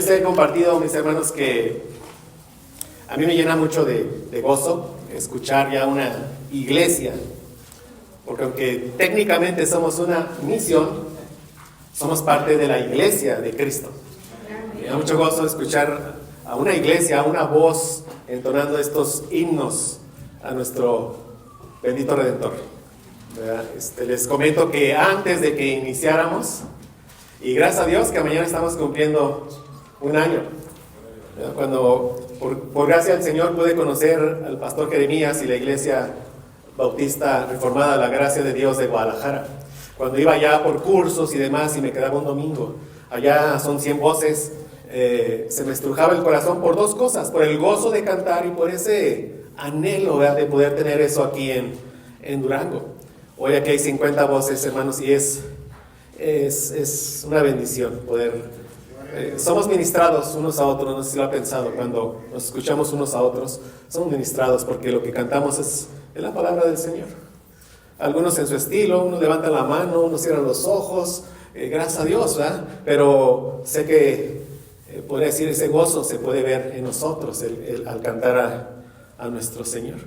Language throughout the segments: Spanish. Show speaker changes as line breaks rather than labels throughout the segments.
les he compartido, mis hermanos, que a mí me llena mucho de gozo escuchar ya una iglesia, porque aunque técnicamente somos una misión, somos parte de la iglesia de Cristo. Me da mucho gozo escuchar a una iglesia, a una voz entonando estos himnos a nuestro bendito Redentor. Les comento que antes de que iniciáramos, y gracias a Dios que mañana estamos cumpliendo un año, cuando por gracia del Señor pude conocer al pastor Jeremías y la iglesia bautista reformada, la gracia de Dios de Guadalajara. Cuando iba allá por cursos y demás y me quedaba un domingo, allá son 100 voces, se me estrujaba el corazón por dos cosas, por el gozo de cantar y por ese anhelo, ¿verdad?, de poder tener eso aquí en Durango. Hoy aquí hay 50 voces, hermanos, y es una bendición poder... somos ministrados unos a otros, no sé si lo ha pensado, cuando nos escuchamos unos a otros, somos ministrados porque lo que cantamos es la palabra del Señor. Algunos en su estilo, unos levantan la mano, unos cierran los ojos, gracias a Dios, ¿verdad? Pero sé que, podría decir, ese gozo se puede ver en nosotros al cantar a nuestro Señor.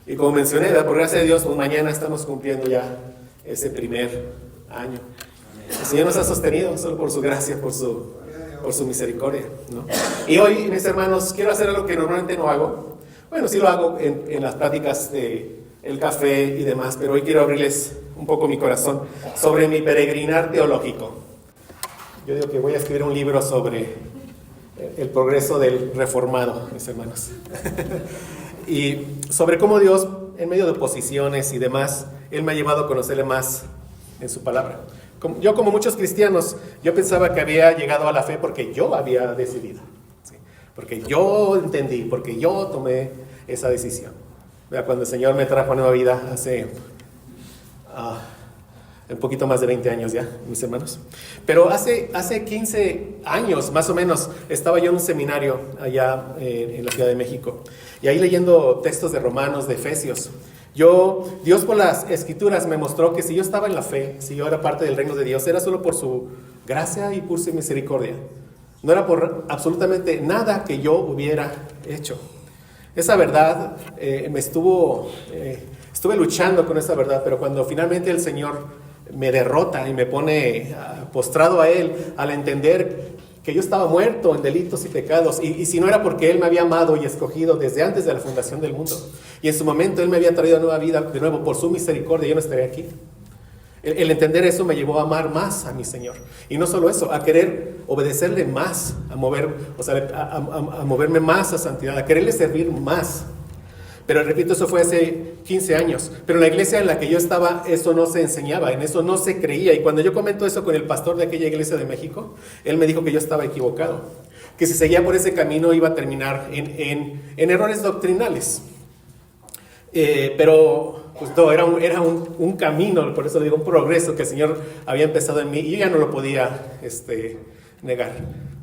Y como mencioné, ¿verdad?, por gracia de Dios, pues mañana estamos cumpliendo ya ese primer año. El Señor nos ha sostenido solo por su gracia, por su misericordia, ¿no? Y hoy, mis hermanos, quiero hacer algo que normalmente no hago. Bueno, sí lo hago en las pláticas del café y demás, pero hoy quiero abrirles un poco mi corazón sobre mi peregrinar teológico. Yo digo que voy a escribir un libro sobre el progreso del reformado, mis hermanos. Y sobre cómo Dios, en medio de oposiciones y demás, Él me ha llevado a conocerle más en su palabra. Yo, como muchos cristianos, yo pensaba que había llegado a la fe porque yo había decidido, ¿sí?, porque yo entendí, porque yo tomé esa decisión. Cuando el Señor me trajo a nueva vida hace un poquito más de 20 años ya, mis hermanos. Pero hace 15 años, más o menos, estaba yo en un seminario allá en la Ciudad de México. Y ahí leyendo textos de Romanos, de Efesios. Dios por las Escrituras me mostró que si yo estaba en la fe, si yo era parte del reino de Dios, era solo por su gracia y por su misericordia. No era por absolutamente nada que yo hubiera hecho. Esa verdad estuve luchando con esa verdad, pero cuando finalmente el Señor me derrota y me pone postrado a Él, al entender que yo estaba muerto en delitos y pecados, y si no era porque Él me había amado y escogido desde antes de la fundación del mundo, y en su momento Él me había traído a nueva vida, de nuevo por su misericordia, yo no estaría aquí. El entender eso me llevó a amar más a mi Señor, y no solo eso, a querer obedecerle más, a moverme más a santidad, a quererle servir más. Pero repito, eso fue hace 15 años. Pero en la iglesia en la que yo estaba, eso no se enseñaba, en eso no se creía. Y cuando yo comento eso con el pastor de aquella iglesia de México, él me dijo que yo estaba equivocado, que si seguía por ese camino iba a terminar en errores doctrinales. Pero pues no, era un camino, por eso digo, un progreso que el Señor había empezado en mí, y yo ya no lo podía negar.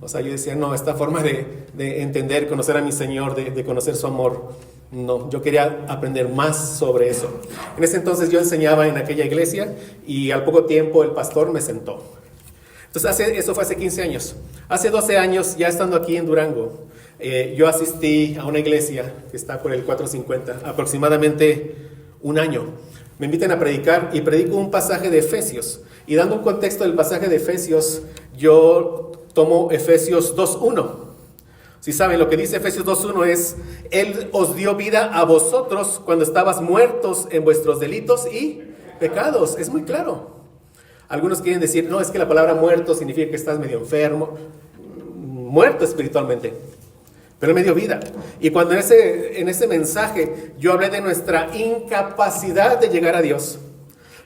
O sea, yo decía, no, esta forma de entender, conocer a mi Señor, de conocer su amor, no, yo quería aprender más sobre eso. En ese entonces yo enseñaba en aquella iglesia y al poco tiempo el pastor me sentó. Entonces eso fue hace 15 años. Hace 12 años, ya estando aquí en Durango, yo asistí a una iglesia que está por el 450, aproximadamente un año. Me invitan a predicar y predico un pasaje de Efesios. Y dando un contexto del pasaje de Efesios, yo tomo Efesios 2.1. Si saben, lo que dice Efesios 2.1 es: Él os dio vida a vosotros cuando estabas muertos en vuestros delitos y pecados. Es muy claro. Algunos quieren decir, no, es que la palabra muerto significa que estás medio enfermo, muerto espiritualmente, pero Él me dio vida. Y cuando en ese mensaje yo hablé de nuestra incapacidad de llegar a Dios,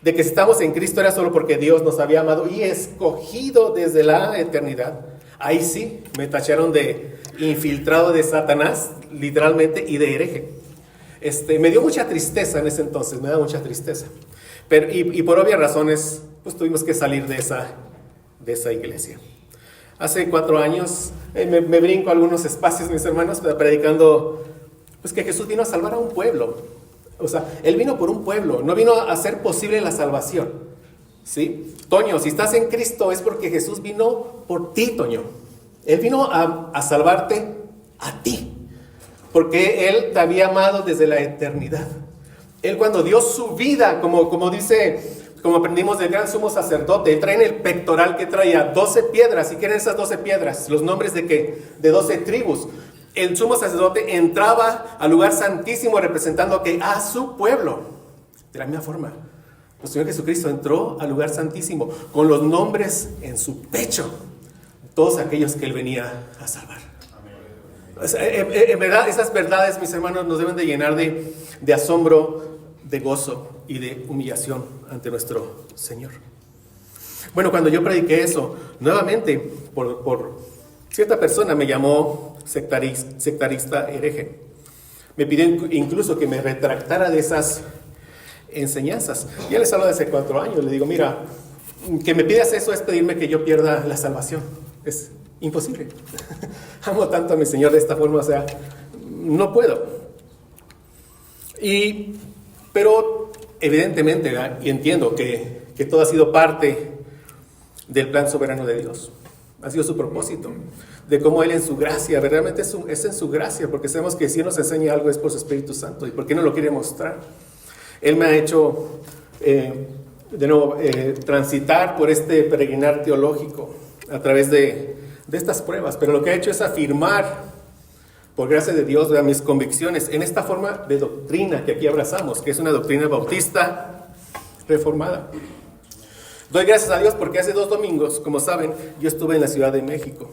de que si estamos en Cristo era solo porque Dios nos había amado y escogido desde la eternidad, ahí sí me tacharon de infiltrado de Satanás, literalmente, y de hereje. Me dio mucha tristeza en ese entonces, me da mucha tristeza. Pero, y por obvias razones, pues tuvimos que salir de esa iglesia. Hace 4 años me brinco a algunos espacios, mis hermanos, predicando pues que Jesús vino a salvar a un pueblo. O sea, Él vino por un pueblo, no vino a hacer posible la salvación. ¿Sí? Toño, si estás en Cristo es porque Jesús vino por ti, Toño. Él vino a salvarte a ti, porque Él te había amado desde la eternidad. Él cuando dio su vida, como dice, como aprendimos del gran sumo sacerdote, Él trae en el pectoral que traía 12 piedras. ¿Y qué eran esas 12 piedras? Los nombres de ¿qué? De 12 tribus. El sumo sacerdote entraba al lugar santísimo representando que a su pueblo. De la misma forma, el Señor Jesucristo entró al lugar santísimo con los nombres en su pecho, todos aquellos que Él venía a salvar. En verdad, esas verdades, mis hermanos, nos deben de llenar de asombro, de gozo y de humillación ante nuestro Señor. Bueno, cuando yo prediqué eso, nuevamente, por cierta persona me llamó sectarista hereje. Me pidió incluso que me retractara de esas enseñanzas. Ya les hablo de hace 4 años. Le digo, mira, que me pidas eso es pedirme que yo pierda la salvación. Es imposible. Amo tanto a mi Señor de esta forma, o sea, no puedo. Pero evidentemente, ¿verdad? Y entiendo que todo ha sido parte del plan soberano de Dios. Ha sido su propósito, de cómo Él en su gracia, verdaderamente es en su gracia, porque sabemos que si Él nos enseña algo es por su Espíritu Santo. ¿Y por qué no lo quiere mostrar? Él me ha hecho, de nuevo, transitar por este peregrinar teológico a través de estas pruebas, pero lo que ha hecho es afirmar, por gracia de Dios, mis convicciones en esta forma de doctrina que aquí abrazamos, que es una doctrina bautista reformada. Doy gracias a Dios porque hace 2 domingos, como saben, yo estuve en la Ciudad de México.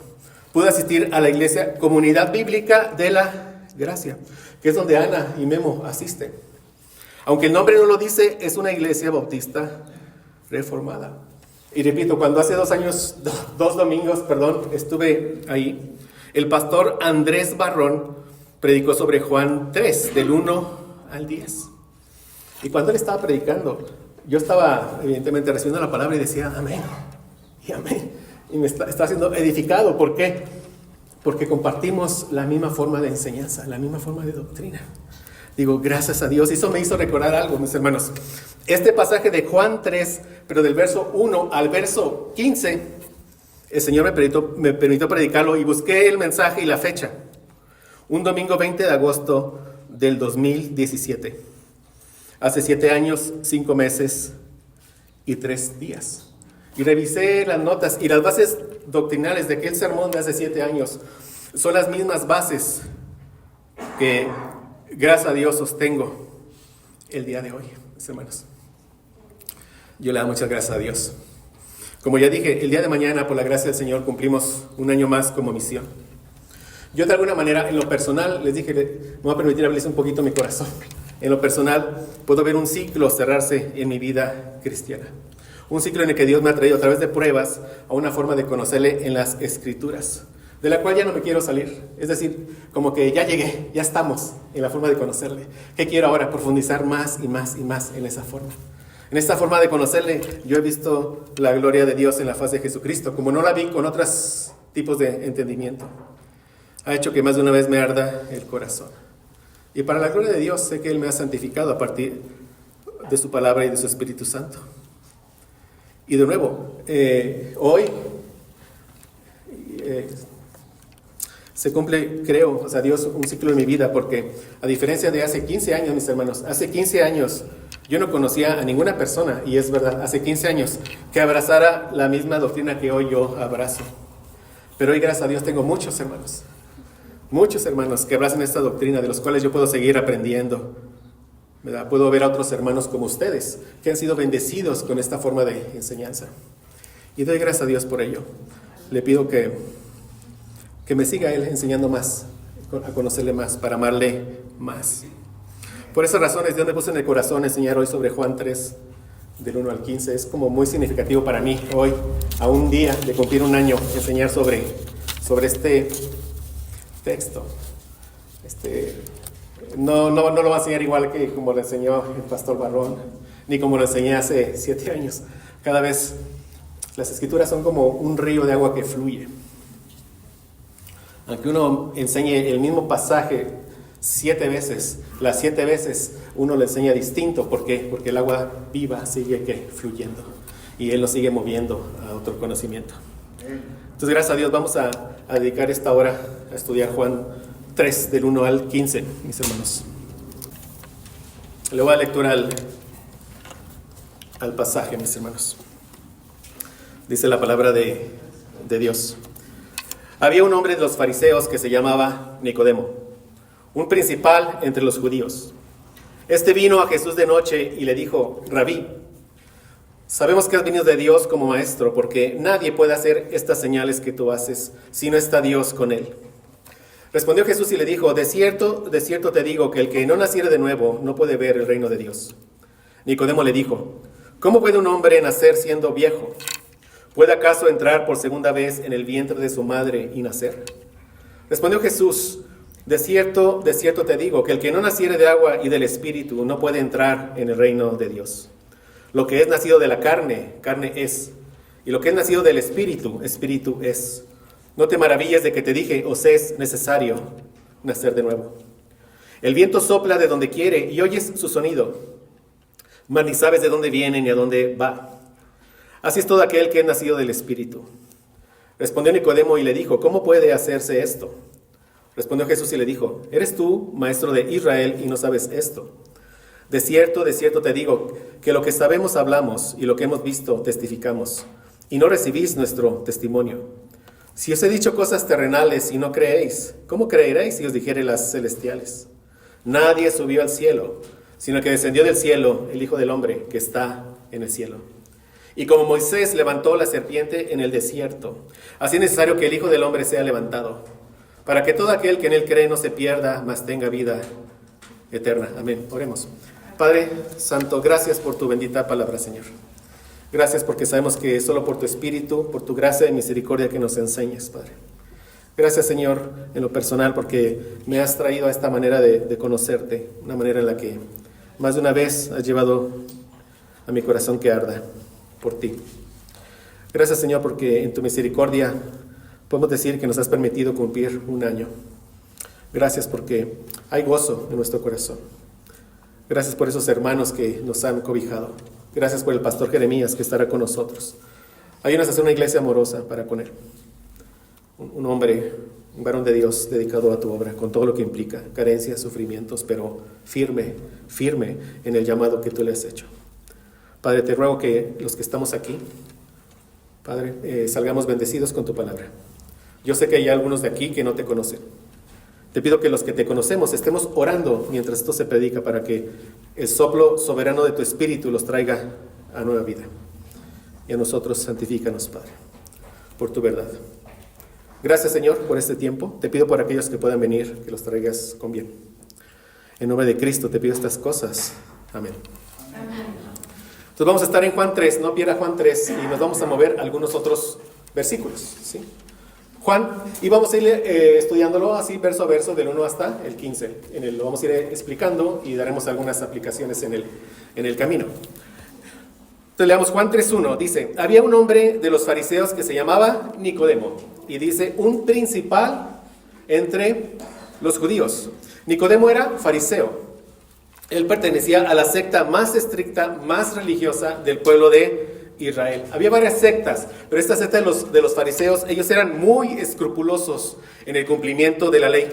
Pude asistir a la iglesia Comunidad Bíblica de la Gracia, que es donde Ana y Memo asisten. Aunque el nombre no lo dice, es una iglesia bautista reformada. Y repito, cuando hace 2 domingos, estuve ahí, el pastor Andrés Barrón predicó sobre Juan 3, del 1 al 10. Y cuando él estaba predicando, yo estaba evidentemente recibiendo la palabra y decía amén, y amén. Y me está siendo edificado. ¿Por qué? Porque compartimos la misma forma de enseñanza, la misma forma de doctrina. Digo, gracias a Dios. Y eso me hizo recordar algo, mis hermanos. Este pasaje de Juan 3, pero del verso 1 al verso 15, el Señor me permitió predicarlo y busqué el mensaje y la fecha. Un domingo 20 de agosto del 2017. Hace 7 años, 5 meses y 3 días. Y revisé las notas y las bases doctrinales de aquel sermón de hace 7 años son las mismas bases que, gracias a Dios, sostengo el día de hoy, mis hermanos. Yo le doy muchas gracias a Dios. Como ya dije, el día de mañana, por la gracia del Señor, cumplimos 1 año más como misión. Yo de alguna manera, en lo personal, les dije, me voy a permitir abrirles un poquito mi corazón. En lo personal, puedo ver un ciclo cerrarse en mi vida cristiana. Un ciclo en el que Dios me ha traído a través de pruebas a una forma de conocerle en las Escrituras, de la cual ya no me quiero salir. Es decir, como que ya llegué, ya estamos en la forma de conocerle. ¿Qué quiero ahora? Profundizar más y más y más en esa forma. En esta forma de conocerle, yo he visto la gloria de Dios en la faz de Jesucristo, como no la vi con otros tipos de entendimiento. Ha hecho que más de una vez me arda el corazón. Y para la gloria de Dios, sé que Él me ha santificado a partir de su palabra y de su Espíritu Santo. Y de nuevo, hoy se cumple, creo, o sea, Dios, un ciclo en mi vida, porque a diferencia de hace 15 años, mis hermanos, hace 15 años yo no conocía a ninguna persona, y es verdad, hace 15 años, que abrazara la misma doctrina que hoy yo abrazo. Pero hoy, gracias a Dios, tengo muchos hermanos que abrazan esta doctrina, de los cuales yo puedo seguir aprendiendo, ¿verdad? Puedo ver a otros hermanos como ustedes, que han sido bendecidos con esta forma de enseñanza. Y doy gracias a Dios por ello. Le pido que me siga Él enseñando más, a conocerle más, para amarle más. Por esas razones, Dios me puso en el corazón enseñar hoy sobre Juan 3, del 1 al 15. Es como muy significativo para mí hoy, a un día de cumplir 1 año, enseñar sobre este texto. No lo va a enseñar igual que como lo enseñó el pastor Barrón, ni como lo enseñé hace 7 años. Cada vez las Escrituras son como un río de agua que fluye. Aunque uno enseñe el mismo pasaje 7 veces, las 7 veces uno lo enseña distinto. ¿Por qué? Porque el agua viva sigue fluyendo y Él nos sigue moviendo a otro conocimiento. Entonces, gracias a Dios, vamos a dedicar esta hora a estudiar Juan 3, del 1 al 15, mis hermanos. Le voy a dar lectura al pasaje, mis hermanos. Dice la palabra de Dios. Había un hombre de los fariseos que se llamaba Nicodemo, un principal entre los judíos. Este vino a Jesús de noche y le dijo: Rabí, sabemos que has venido de Dios como maestro, porque nadie puede hacer estas señales que tú haces si no está Dios con él. Respondió Jesús y le dijo: de cierto te digo que el que no naciere de nuevo no puede ver el reino de Dios. Nicodemo le dijo: ¿cómo puede un hombre nacer siendo viejo? ¿Puede acaso entrar por segunda vez en el vientre de su madre y nacer? Respondió Jesús: de cierto te digo que el que no naciere de agua y del Espíritu no puede entrar en el reino de Dios. Lo que es nacido de la carne, carne es, y lo que es nacido del Espíritu, Espíritu es. No te maravilles de que te dije: os es necesario nacer de nuevo. El viento sopla de donde quiere y oyes su sonido, mas ni sabes de dónde viene ni a dónde va. Así es todo aquel que es nacido del Espíritu. Respondió Nicodemo y le dijo: ¿cómo puede hacerse esto? Respondió Jesús y le dijo: ¿eres tú, maestro de Israel, y no sabes esto? De cierto te digo que lo que sabemos hablamos y lo que hemos visto testificamos, y no recibís nuestro testimonio. Si os he dicho cosas terrenales y no creéis, ¿cómo creeréis si os dijere las celestiales? Nadie subió al cielo, sino que descendió del cielo el Hijo del Hombre que está en el cielo. Y como Moisés levantó la serpiente en el desierto, así es necesario que el Hijo del Hombre sea levantado, para que todo aquel que en él cree no se pierda, mas tenga vida eterna. Amén. Oremos. Padre Santo, gracias por tu bendita palabra, Señor. Gracias porque sabemos que es solo por tu Espíritu, por tu gracia y misericordia que nos enseñes, Padre. Gracias, Señor, en lo personal, porque me has traído a esta manera de conocerte, una manera en la que más de una vez has llevado a mi corazón que arda por ti. Gracias, Señor, porque en tu misericordia podemos decir que nos has permitido cumplir un año. Gracias porque hay gozo en nuestro corazón. Gracias por esos hermanos que nos han cobijado. Gracias por el pastor Jeremías que estará con nosotros. Ayúdanos a hacer una iglesia amorosa para con él. Un hombre, un varón de Dios dedicado a tu obra, con todo lo que implica, carencias, sufrimientos, pero firme en el llamado que tú le has hecho. Padre, te ruego que los que estamos aquí, Padre, salgamos bendecidos con tu palabra. Yo sé que hay algunos de aquí que no te conocen. Te pido que los que te conocemos estemos orando mientras esto se predica para que el soplo soberano de tu Espíritu los traiga a nueva vida. Y a nosotros santifícanos, Padre, por tu verdad. Gracias, Señor, por este tiempo. Te pido por aquellos que puedan venir, que los traigas con bien. En nombre de Cristo te pido estas cosas. Amén. Entonces vamos a estar en Juan 3, no pierda Juan 3, y nos vamos a mover a algunos otros versículos, ¿sí? Juan, y vamos a ir estudiándolo así verso a verso del 1 hasta el 15. Lo vamos a ir explicando y daremos algunas aplicaciones en el camino. Entonces leamos Juan 3:1, dice: había un hombre de los fariseos que se llamaba Nicodemo, y dice, un principal entre los judíos. Nicodemo era fariseo. Él pertenecía a la secta más estricta, más religiosa del pueblo de Israel. Había varias sectas, pero esta secta de los fariseos, ellos eran muy escrupulosos en el cumplimiento de la ley.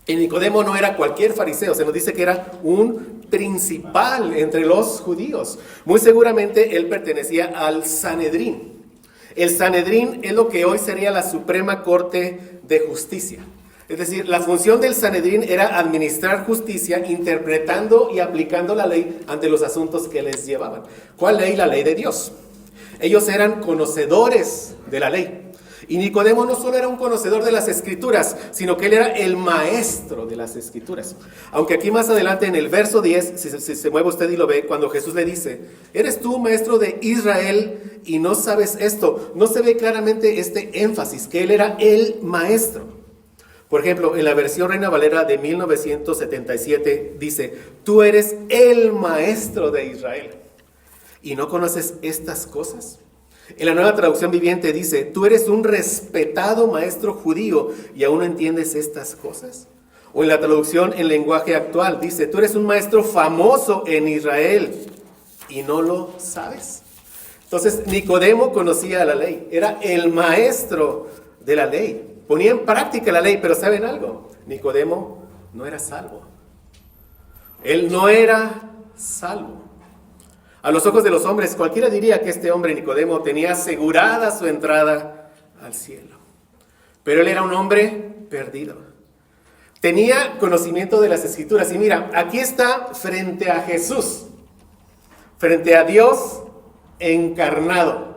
Y Nicodemo no era cualquier fariseo, se nos dice que era un principal entre los judíos. Muy seguramente él pertenecía al Sanedrín. El Sanedrín es lo que hoy sería la Suprema Corte de Justicia. Es decir, la función del Sanedrín era administrar justicia, interpretando y aplicando la ley ante los asuntos que les llevaban. ¿Cuál ley? La ley de Dios. Ellos eran conocedores de la ley. Y Nicodemo no solo era un conocedor de las Escrituras, sino que él era el maestro de las Escrituras. Aunque aquí más adelante en el verso 10, si se mueve usted y lo ve, cuando Jesús le dice: ¿eres tú maestro de Israel y no sabes esto? No se ve claramente este énfasis, que él era el maestro. Por ejemplo, en la versión Reina Valera de 1977 dice: tú eres el maestro de Israel y no conoces estas cosas. En la Nueva Traducción Viviente dice: tú eres un respetado maestro judío y aún no entiendes estas cosas. O en la traducción en lenguaje actual dice: tú eres un maestro famoso en Israel y no lo sabes. Entonces Nicodemo conocía la ley, era el maestro de la ley, ponía en práctica la ley, pero ¿saben algo? Nicodemo no era salvo. Él no era salvo. A los ojos de los hombres, cualquiera diría que este hombre Nicodemo tenía asegurada su entrada al cielo. Pero él era un hombre perdido. Tenía conocimiento de las Escrituras. Y mira, aquí está frente a Jesús, frente a Dios encarnado.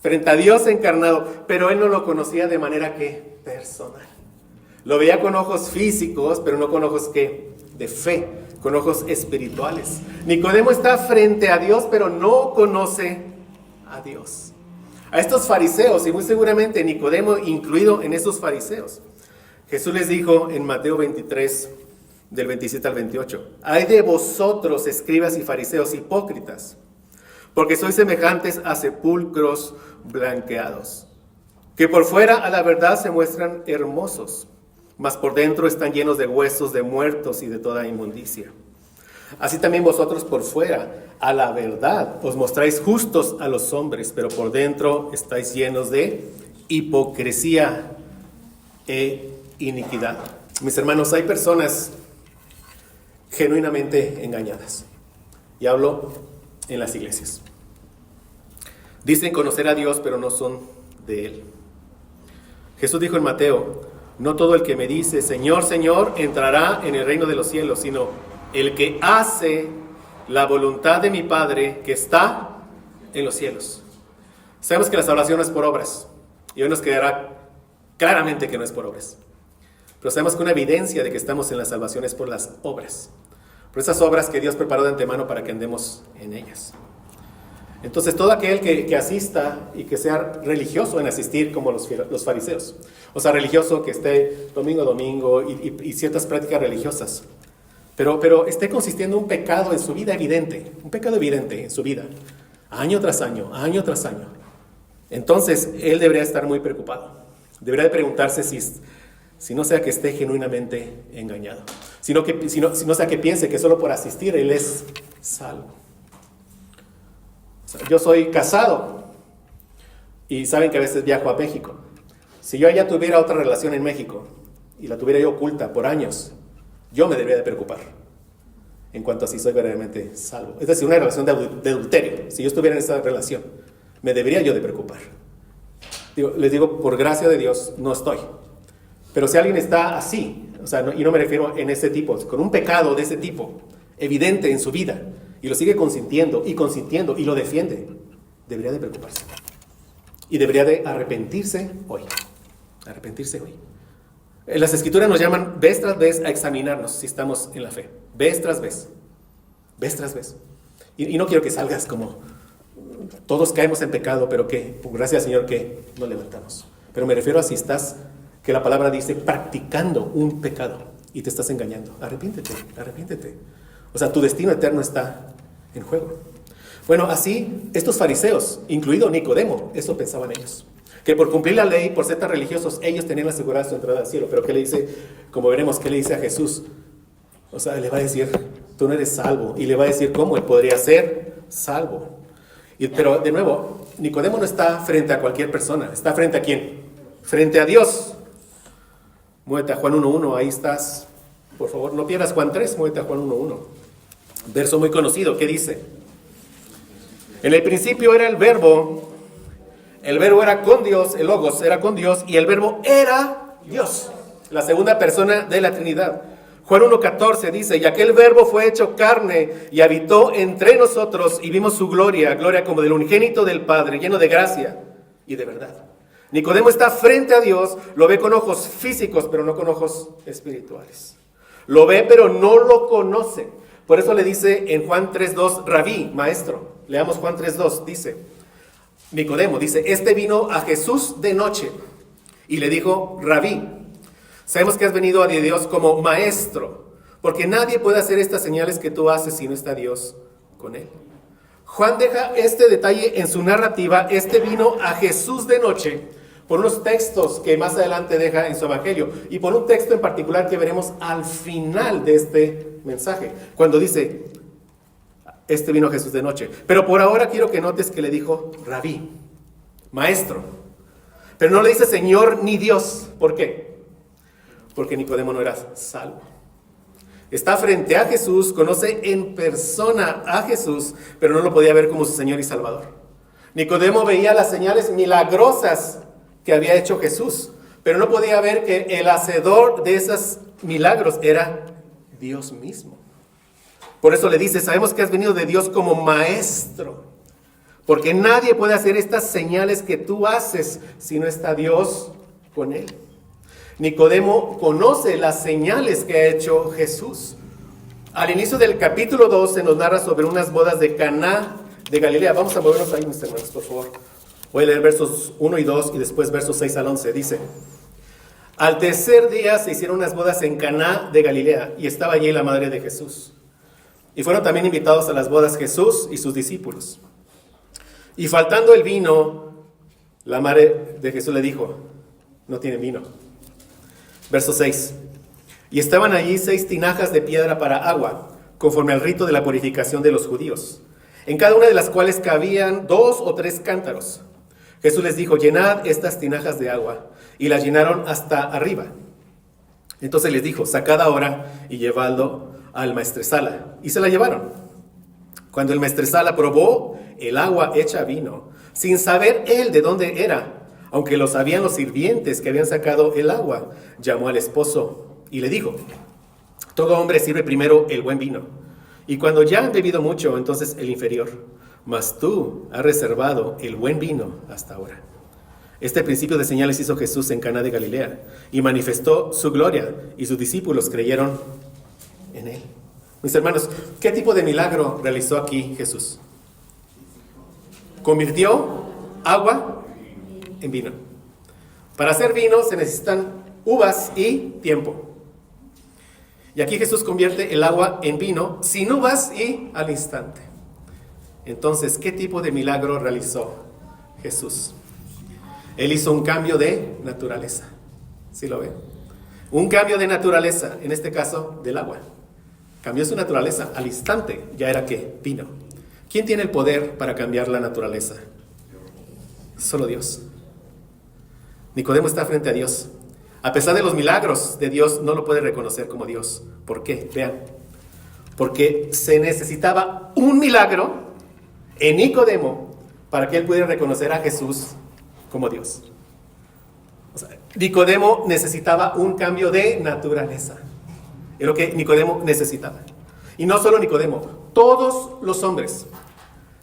Frente a Dios encarnado. Pero él no lo conocía de manera que personal. Lo veía con ojos físicos, pero no con ojos que de fe, con ojos espirituales. Nicodemo está frente a Dios, pero no conoce a Dios. A estos fariseos, y muy seguramente Nicodemo incluido en esos fariseos, Jesús les dijo en Mateo 23, del 27 al 28, «Ay de vosotros, escribas y fariseos hipócritas, porque sois semejantes a sepulcros blanqueados, que por fuera a la verdad se muestran hermosos, mas por dentro están llenos de huesos de muertos y de toda inmundicia. Así también vosotros por fuera, a la verdad, os mostráis justos a los hombres, pero por dentro estáis llenos de hipocresía e iniquidad». Mis hermanos, hay personas genuinamente engañadas. Y hablo en las iglesias. Dicen conocer a Dios, pero no son de Él. Jesús dijo en Mateo, «No todo el que me dice, Señor, Señor, entrará en el reino de los cielos, sino el que hace la voluntad de mi Padre que está en los cielos». Sabemos que la salvación no es por obras. Y hoy nos quedará claramente que no es por obras. Pero sabemos que una evidencia de que estamos en la salvación es por las obras. Por esas obras que Dios preparó de antemano para que andemos en ellas. Entonces, todo aquel que asista y que sea religioso en asistir como los fariseos, o sea, religioso que esté domingo a domingo y ciertas prácticas religiosas, pero esté consistiendo un pecado en su vida evidente, un pecado evidente en su vida, año tras año, entonces él debería estar muy preocupado. Debería de preguntarse si no sea que esté genuinamente engañado, si no sea que piense que solo por asistir él es salvo. Yo soy casado y saben que a veces viajo a México. Si yo ya tuviera otra relación en México y la tuviera yo oculta por años, yo me debería de preocupar en cuanto a si soy verdaderamente salvo. Es decir, una relación de adulterio. Si yo estuviera en esa relación, me debería yo de preocupar. Les digo, por gracia de Dios, no estoy. Pero si alguien está así, y no me refiero en ese tipo, con un pecado de ese tipo, evidente en su vida, y lo sigue consintiendo y lo defiende, debería de preocuparse. Y debería de arrepentirse hoy. En las Escrituras nos llaman vez tras vez a examinarnos si estamos en la fe. Vez tras vez. Y no quiero que salgas como todos caemos en pecado, pero que, por gracia del Señor, que nos levantamos. Pero me refiero a si estás, que la palabra dice, practicando un pecado y te estás engañando. Arrepiéntete. O sea, tu destino eterno está en juego. Bueno, así, estos fariseos, incluido Nicodemo, eso pensaban ellos. Que por cumplir la ley, por ser tan religiosos, ellos tenían asegurada su entrada al cielo. Pero ¿qué le dice? Como veremos, ¿qué le dice a Jesús? O sea, le va a decir, tú no eres salvo. Y le va a decir cómo él podría ser salvo. Pero, de nuevo, Nicodemo no está frente a cualquier persona. ¿Está frente a quién? Frente a Dios. Muévete a Juan 1.1, ahí estás. Por favor, no pierdas Juan 3, muévete a Juan 1.1. Verso muy conocido, ¿qué dice? En el principio era el verbo era con Dios, el Logos era con Dios, y el verbo era Dios, la segunda persona de la Trinidad. Juan 1.14 dice, y aquel verbo fue hecho carne y habitó entre nosotros y vimos su gloria como del unigénito del Padre, lleno de gracia y de verdad. Nicodemo está frente a Dios, lo ve con ojos físicos, pero no con ojos espirituales. Lo ve, pero no lo conoce. Por eso le dice en Juan 3.2, Rabí, maestro. Leamos Juan 3.2, dice, Nicodemo dice, este vino a Jesús de noche y le dijo, Rabí, sabemos que has venido a Dios como maestro, porque nadie puede hacer estas señales que tú haces si no está Dios con él. Juan deja este detalle en su narrativa, este vino a Jesús de noche, por unos textos que más adelante deja en su evangelio, y por un texto en particular que veremos al final de este mensaje, cuando dice, vino Jesús de noche. Pero por ahora quiero que notes que le dijo Rabí, maestro. Pero no le dice Señor ni Dios. ¿Por qué? Porque Nicodemo no era salvo. Está frente a Jesús, conoce en persona a Jesús, pero no lo podía ver como su Señor y Salvador. Nicodemo veía las señales milagrosas que había hecho Jesús, pero no podía ver que el hacedor de esos milagros era Dios mismo. Por eso le dice, sabemos que has venido de Dios como maestro, porque nadie puede hacer estas señales que tú haces si no está Dios con él. Nicodemo conoce las señales que ha hecho Jesús. Al inicio del capítulo 2 se nos narra sobre unas bodas de Caná de Galilea. Vamos a movernos ahí, mis hermanos, por favor. Voy a leer versos 1 y 2 y después versos 6 al 11. Dice: al tercer día se hicieron unas bodas en Caná de Galilea y estaba allí la madre de Jesús. Y fueron también invitados a las bodas Jesús y sus discípulos. Y faltando el vino, la madre de Jesús le dijo: no tienen vino. Verso 6. Y estaban allí 6 tinajas de piedra para agua, conforme al rito de la purificación de los judíos, en cada una de las cuales cabían 2 o 3 cántaros. Jesús les dijo: llenad estas tinajas de agua. Y las llenaron hasta arriba. Entonces les dijo: sacad ahora y llevadlo al maestresala. Y se la llevaron. Cuando el maestresala probó el agua hecha vino, sin saber él de dónde era, aunque lo sabían los sirvientes que habían sacado el agua, llamó al esposo y le dijo: todo hombre sirve primero el buen vino, y cuando ya han bebido mucho, entonces el inferior. Mas tú has reservado el buen vino hasta ahora. Este principio de señales hizo Jesús en Caná de Galilea, y manifestó su gloria, y sus discípulos creyeron en él. Mis hermanos, ¿qué tipo de milagro realizó aquí Jesús? Convirtió agua en vino. Para hacer vino se necesitan uvas y tiempo. Y aquí Jesús convierte el agua en vino sin uvas y al instante. Entonces, ¿qué tipo de milagro realizó Jesús? Él hizo un cambio de naturaleza. ¿Sí lo ven? Un cambio de naturaleza, en este caso del agua. Cambió su naturaleza al instante. Ya era ¿qué? Vino. ¿Quién tiene el poder para cambiar la naturaleza? Solo Dios. Nicodemo está frente a Dios. A pesar de los milagros de Dios, no lo puede reconocer como Dios. ¿Por qué? Vean. Porque se necesitaba un milagro en Nicodemo para que él pudiera reconocer a Jesús como Dios. O sea, Nicodemo necesitaba un cambio de naturaleza. Es lo que Nicodemo necesitaba. Y no solo Nicodemo, todos los hombres,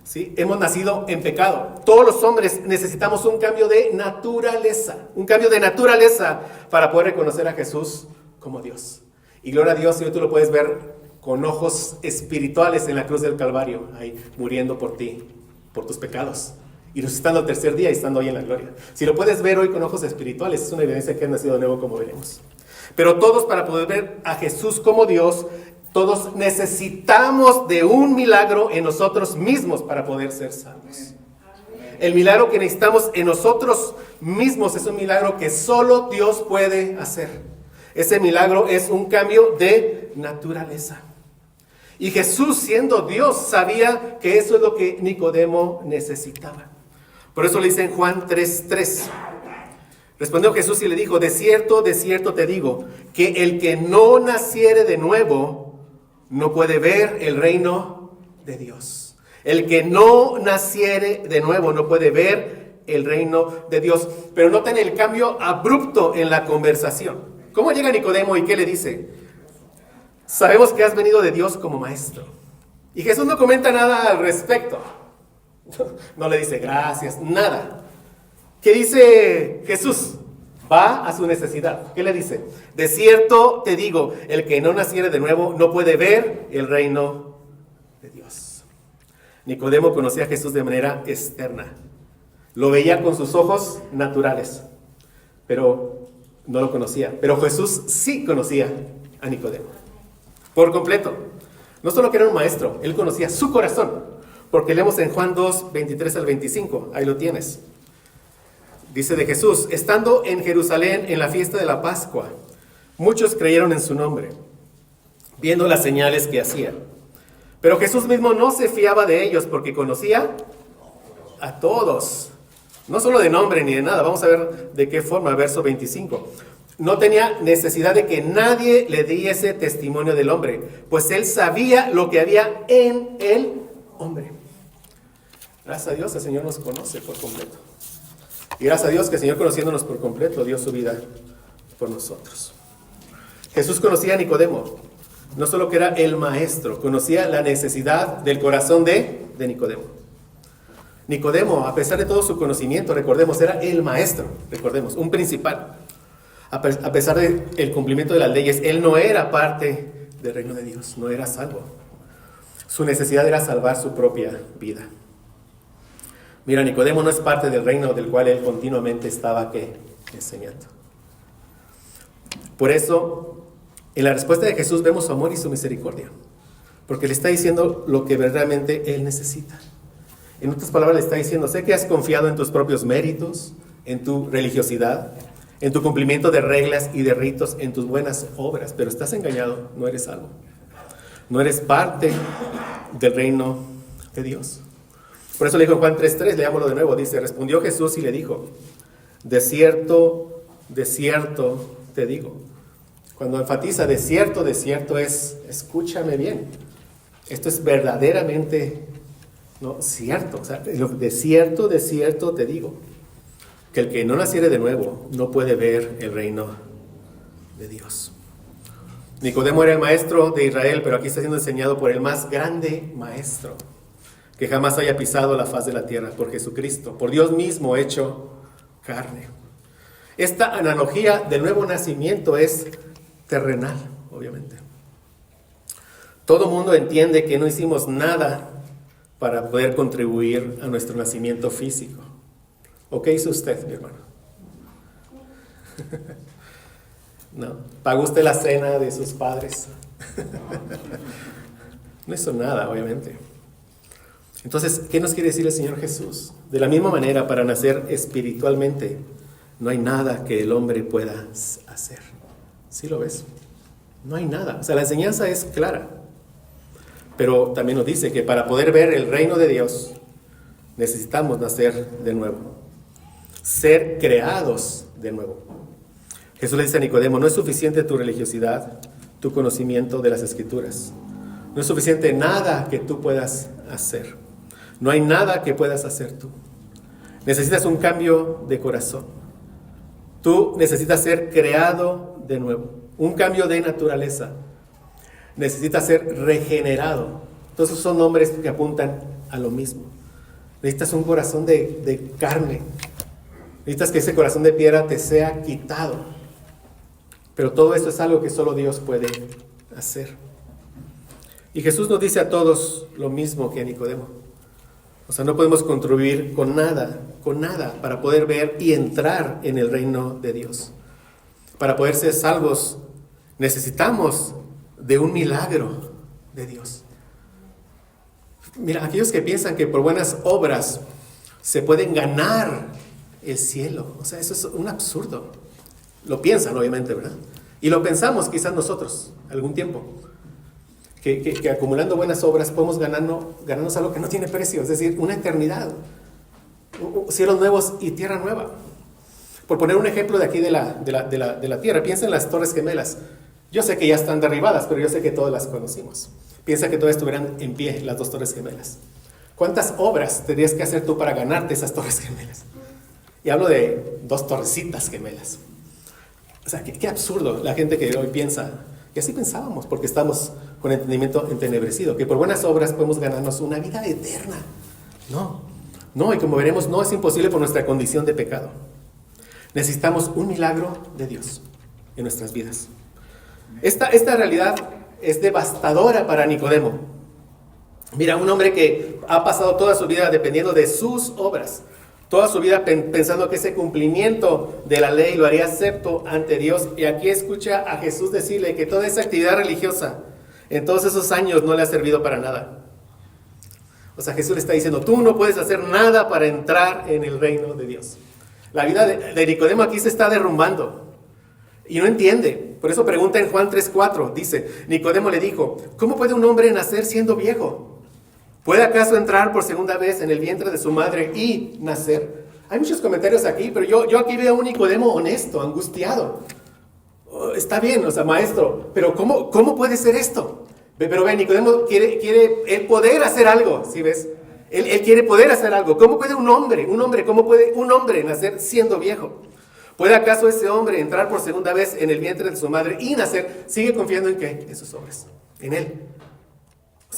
¿sí? Hemos nacido en pecado. Todos los hombres necesitamos un cambio de naturaleza. Un cambio de naturaleza para poder reconocer a Jesús como Dios. Y gloria a Dios, si hoy tú lo puedes ver con ojos espirituales en la cruz del Calvario, ahí muriendo por ti, por tus pecados. Y resucitando al tercer día y estando hoy en la gloria. Si lo puedes ver hoy con ojos espirituales, es una evidencia que has nacido de nuevo, como veremos. Pero todos, para poder ver a Jesús como Dios, todos necesitamos de un milagro en nosotros mismos para poder ser salvos. El milagro que necesitamos en nosotros mismos es un milagro que solo Dios puede hacer. Ese milagro es un cambio de naturaleza. Y Jesús, siendo Dios, sabía que eso es lo que Nicodemo necesitaba. Por eso le dice en Juan 3:3. Respondió Jesús y le dijo: de cierto te digo, que el que no naciere de nuevo no puede ver el reino de Dios. El que no naciere de nuevo no puede ver el reino de Dios. Pero noten el cambio abrupto en la conversación. ¿Cómo llega Nicodemo y qué le dice? Sabemos que has venido de Dios como maestro. Y Jesús no comenta nada al respecto. No le dice gracias, nada. ¿Qué dice Jesús? Va a su necesidad. ¿Qué le dice? De cierto te digo, el que no naciere de nuevo no puede ver el reino de Dios. Nicodemo conocía a Jesús de manera externa. Lo veía con sus ojos naturales, pero no lo conocía. Pero Jesús sí conocía a Nicodemo por completo. No solo que era un maestro, él conocía su corazón, porque leemos en Juan 2, 23 al 25, ahí lo tienes. Dice de Jesús: estando en Jerusalén en la fiesta de la Pascua, muchos creyeron en su nombre, viendo las señales que hacía. Pero Jesús mismo no se fiaba de ellos porque conocía a todos. No solo de nombre ni de nada. Vamos a ver de qué forma, verso 25. No tenía necesidad de que nadie le diese testimonio del hombre, pues él sabía lo que había en el hombre. Gracias a Dios el Señor nos conoce por completo. Y gracias a Dios que el Señor, conociéndonos por completo, dio su vida por nosotros. Jesús conocía a Nicodemo. No solo que era el maestro, conocía la necesidad del corazón de Nicodemo. Nicodemo, a pesar de todo su conocimiento, recordemos, era el maestro, recordemos, un principal. A pesar del cumplimiento de las leyes, él no era parte del reino de Dios, no era salvo. Su necesidad era salvar su propia vida. Mira, Nicodemo no es parte del reino del cual él continuamente estaba enseñando. Por eso, en la respuesta de Jesús vemos su amor y su misericordia, porque le está diciendo lo que verdaderamente él necesita. En otras palabras, le está diciendo: sé que has confiado en tus propios méritos, en tu religiosidad, en tu cumplimiento de reglas y de ritos, en tus buenas obras, pero estás engañado, no eres salvo. No eres parte del reino de Dios. Por eso le dijo en Juan 3:3, leámoslo de nuevo, dice: respondió Jesús y le dijo: de cierto te digo. Cuando enfatiza de cierto es, escúchame bien, esto es verdaderamente cierto. O sea, de cierto te digo, que el que no naciere de nuevo no puede ver el reino de Dios. Nicodemo era el maestro de Israel, pero aquí está siendo enseñado por el más grande maestro que jamás haya pisado la faz de la tierra, por Jesucristo, por Dios mismo hecho carne. Esta analogía del nuevo nacimiento es terrenal, obviamente. Todo mundo entiende que no hicimos nada para poder contribuir a nuestro nacimiento físico. ¿O qué hizo usted, mi hermano? ¿No? ¿Pagó usted la cena de sus padres? No hizo nada, obviamente. Entonces, ¿qué nos quiere decir el Señor Jesús? De la misma manera, para nacer espiritualmente, no hay nada que el hombre pueda hacer. ¿Sí lo ves? No hay nada. O sea, la enseñanza es clara. Pero también nos dice que para poder ver el reino de Dios, necesitamos nacer de nuevo. Ser creados de nuevo. Jesús le dice a Nicodemo: no es suficiente tu religiosidad, tu conocimiento de las Escrituras. No es suficiente nada que tú puedas hacer. No hay nada que puedas hacer tú. Necesitas un cambio de corazón. Tú necesitas ser creado de nuevo. Un cambio de naturaleza. Necesitas ser regenerado. Entonces son nombres que apuntan a lo mismo. Necesitas un corazón de carne. Necesitas que ese corazón de piedra te sea quitado. Pero todo esto es algo que solo Dios puede hacer. Y Jesús nos dice a todos lo mismo que a Nicodemo. O sea, no podemos contribuir con nada para poder ver y entrar en el reino de Dios. Para poder ser salvos, necesitamos de un milagro de Dios. Mira, aquellos que piensan que por buenas obras se pueden ganar el cielo, o sea, eso es un absurdo. Lo piensan, obviamente, ¿verdad? Y lo pensamos quizás nosotros, algún tiempo. Que acumulando buenas obras podemos ganarnos algo que no tiene precio, es decir, una eternidad, cielos nuevos y tierra nueva. Por poner un ejemplo de aquí de la tierra, piensa en las Torres Gemelas. Yo sé que ya están derribadas, pero yo sé que todas las conocimos. Piensa que todas estuvieran en pie, las dos Torres Gemelas. ¿Cuántas obras tendrías que hacer tú para ganarte esas Torres Gemelas? Y hablo de 2 torrecitas gemelas. O sea, qué absurdo la gente que hoy piensa. Y así pensábamos, porque estamos con entendimiento entenebrecido, que por buenas obras podemos ganarnos una vida eterna. No, y como veremos, no es imposible por nuestra condición de pecado. Necesitamos un milagro de Dios en nuestras vidas. Esta realidad es devastadora para Nicodemo. Mira, un hombre que ha pasado toda su vida dependiendo de sus obras, toda su vida pensando que ese cumplimiento de la ley lo haría acepto ante Dios. Y aquí escucha a Jesús decirle que toda esa actividad religiosa en todos esos años no le ha servido para nada. O sea, Jesús le está diciendo: tú no puedes hacer nada para entrar en el reino de Dios. La vida de Nicodemo aquí se está derrumbando. Y no entiende. Por eso pregunta en Juan 3:4. Dice, Nicodemo le dijo, ¿cómo puede un hombre nacer siendo viejo? ¿Puede acaso entrar por segunda vez en el vientre de su madre y nacer? Hay muchos comentarios aquí, pero yo aquí veo a un Nicodemo honesto, angustiado. Oh, está bien, maestro, pero ¿cómo puede ser esto? Pero ve, Nicodemo quiere él poder hacer algo, ¿sí ves? Él quiere poder hacer algo. ¿Cómo puede cómo puede un hombre nacer siendo viejo? ¿Puede acaso ese hombre entrar por segunda vez en el vientre de su madre y nacer? Sigue confiando en ¿qué? En sus obras, en él.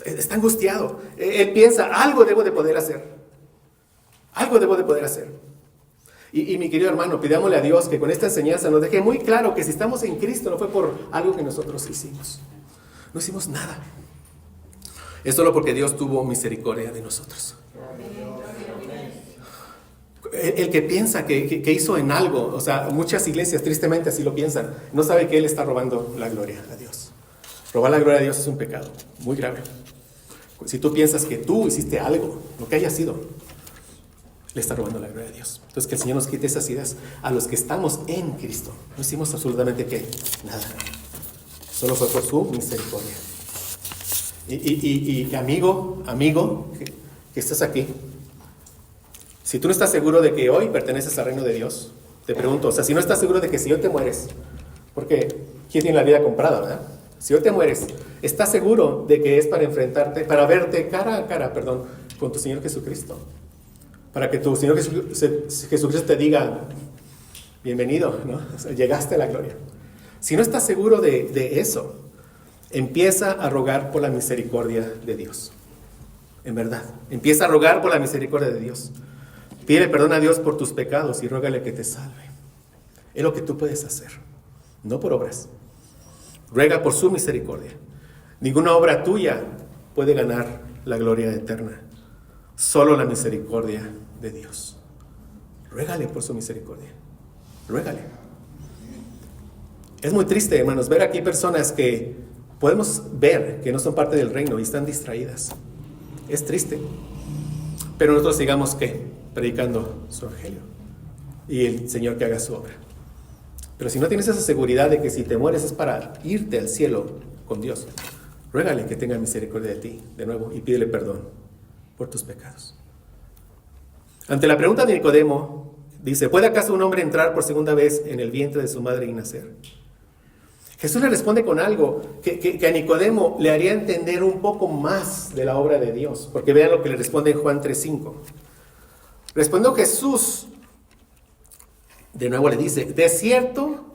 Está angustiado. Él piensa, algo debo de poder hacer. Algo debo de poder hacer. Y mi querido hermano, pidámosle a Dios que con esta enseñanza nos deje muy claro que si estamos en Cristo no fue por algo que nosotros hicimos. No hicimos nada. Es solo porque Dios tuvo misericordia de nosotros. El que piensa que hizo en algo, muchas iglesias tristemente así lo piensan, no sabe que él está robando la gloria a Dios. Robar la gloria a Dios es un pecado muy grave. Si tú piensas que tú hiciste algo, lo que haya sido, le está robando la gloria a Dios. Entonces que el Señor nos quite esas ideas a los que estamos en Cristo. No hicimos absolutamente ¿qué? Nada. Solo fue por su misericordia. Y amigo, que estás aquí, si tú no estás seguro de que hoy perteneces al reino de Dios, te pregunto, si no estás seguro de que si hoy te mueres, porque ¿quién tiene la vida comprada, verdad? Si hoy te mueres, ¿estás seguro de que es para enfrentarte, para verte cara a cara, con tu Señor Jesucristo? Para que tu Señor Jesucristo te diga, bienvenido, ¿no? Llegaste a la gloria. Si no estás seguro de eso, empieza a rogar por la misericordia de Dios. En verdad, empieza a rogar por la misericordia de Dios. Pide perdón a Dios por tus pecados y rógale que te salve. Es lo que tú puedes hacer, no por obras. Ruega por su misericordia. Ninguna obra tuya puede ganar la gloria eterna. Solo la misericordia de Dios. Ruégale por su misericordia. Ruégale. Es muy triste, hermanos, ver aquí personas que podemos ver que no son parte del reino y están distraídas. Es triste. Pero nosotros sigamos ¿qué? Predicando su evangelio. Y el Señor que haga su obra. Pero si no tienes esa seguridad de que si te mueres es para irte al cielo con Dios, ruégale que tenga misericordia de ti de nuevo y pídele perdón por tus pecados. Ante la pregunta de Nicodemo, dice, ¿puede acaso un hombre entrar por segunda vez en el vientre de su madre y nacer? Jesús le responde con algo que a Nicodemo le haría entender un poco más de la obra de Dios, porque vean lo que le responde en Juan 3:5. Respondió Jesús, de nuevo le dice, de cierto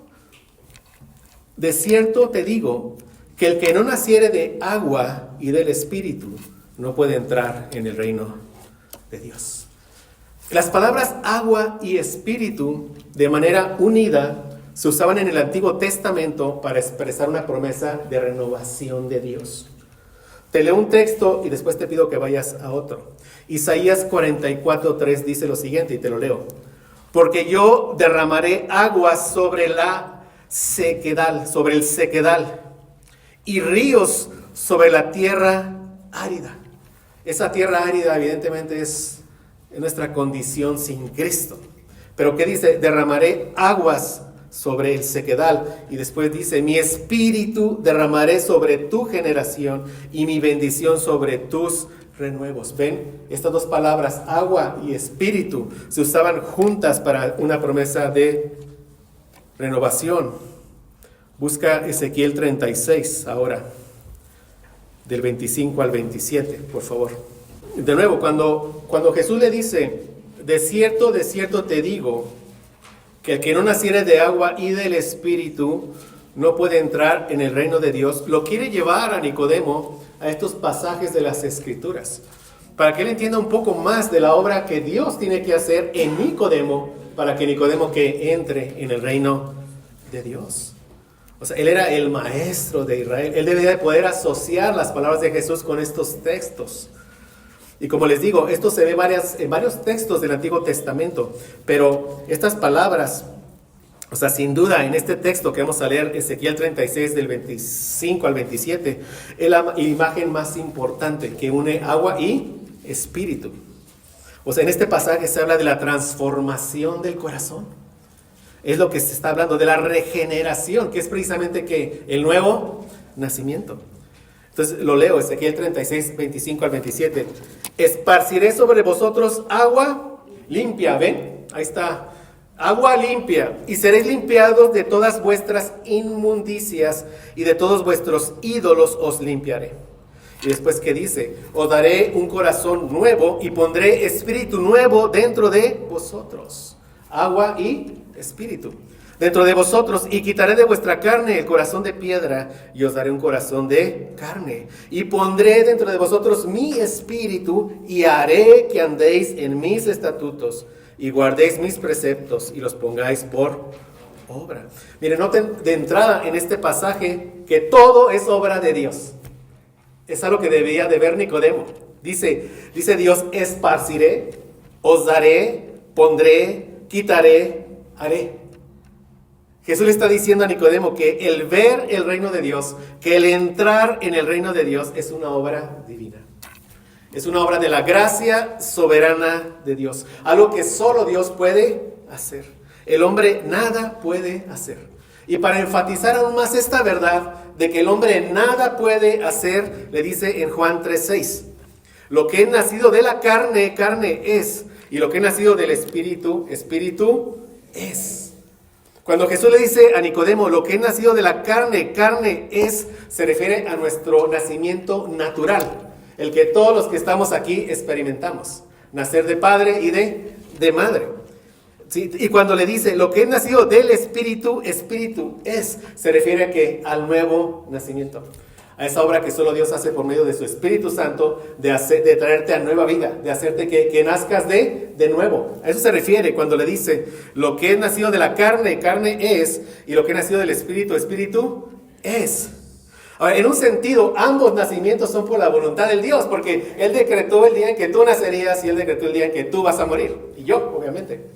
te digo, que el que no naciere de agua y del Espíritu no puede entrar en el reino de Dios. Las palabras agua y espíritu de manera unida se usaban en el Antiguo Testamento para expresar una promesa de renovación de Dios. Te leo un texto y después te pido que vayas a otro. Isaías 44:3 dice lo siguiente y te lo leo. Porque yo derramaré aguas sobre sobre el sequedal, y ríos sobre la tierra árida. Esa tierra árida evidentemente es nuestra condición sin Cristo. Pero ¿qué dice? Derramaré aguas sobre el sequedal. Y después dice, mi espíritu derramaré sobre tu generación y mi bendición sobre tus renuevos. ¿Ven? Estas dos palabras, agua y espíritu, se usaban juntas para una promesa de renovación. Busca Ezequiel 36 ahora, del 25 al 27, por favor. De nuevo, cuando Jesús le dice, de cierto te digo, que el que no naciere de agua y del Espíritu no puede entrar en el reino de Dios, lo quiere llevar a Nicodemo a estos pasajes de las Escrituras, para que él entienda un poco más de la obra que Dios tiene que hacer en Nicodemo, para que Nicodemo que entre en el reino de Dios. Él era el maestro de Israel, él debía de poder asociar las palabras de Jesús con estos textos. Y como les digo, esto se ve en varios textos del Antiguo Testamento, pero estas palabras, sin duda en este texto que vamos a leer, Ezequiel 36 del 25 al 27, es la imagen más importante que une agua y espíritu. En este pasaje se habla de la transformación del corazón. Es lo que se está hablando de la regeneración, que es precisamente que el nuevo nacimiento. Entonces lo leo, Ezequiel 36, 25 al 27. Esparciré sobre vosotros agua limpia, ¿ven? Ahí está, agua limpia, y seréis limpiados de todas vuestras inmundicias, y de todos vuestros ídolos os limpiaré. Y después, ¿qué dice? Os daré un corazón nuevo, y pondré espíritu nuevo dentro de vosotros. Agua y espíritu dentro de vosotros, y quitaré de vuestra carne el corazón de piedra, y os daré un corazón de carne, y pondré dentro de vosotros mi espíritu, y haré que andéis en mis estatutos, y guardéis mis preceptos, y los pongáis por obra. Miren, noten de entrada en este pasaje que todo es obra de Dios. Es algo que debía de ver Nicodemo. Dice Dios: esparciré, os daré, pondré, quitaré, haré. Jesús le está diciendo a Nicodemo que el ver el reino de Dios, que el entrar en el reino de Dios es una obra divina. Es una obra de la gracia soberana de Dios. Algo que solo Dios puede hacer. El hombre nada puede hacer. Y para enfatizar aún más esta verdad de que el hombre nada puede hacer, le dice en Juan 3:6. Lo que es nacido de la carne, carne es. Y lo que es nacido del espíritu, espíritu es. Cuando Jesús le dice a Nicodemo, lo que es nacido de la carne, carne es, se refiere a nuestro nacimiento natural, el que todos los que estamos aquí experimentamos, nacer de padre y de madre. ¿Sí? Y cuando le dice, lo que es nacido del espíritu, espíritu es, se refiere al nuevo nacimiento. A esa obra que solo Dios hace por medio de su Espíritu Santo, de traerte a nueva vida, de hacerte que nazcas de nuevo. A eso se refiere cuando le dice, lo que es nacido de la carne, carne es, y lo que es nacido del Espíritu, Espíritu es. Ahora, en un sentido, ambos nacimientos son por la voluntad del Dios, porque Él decretó el día en que tú nacerías y Él decretó el día en que tú vas a morir, y yo, obviamente.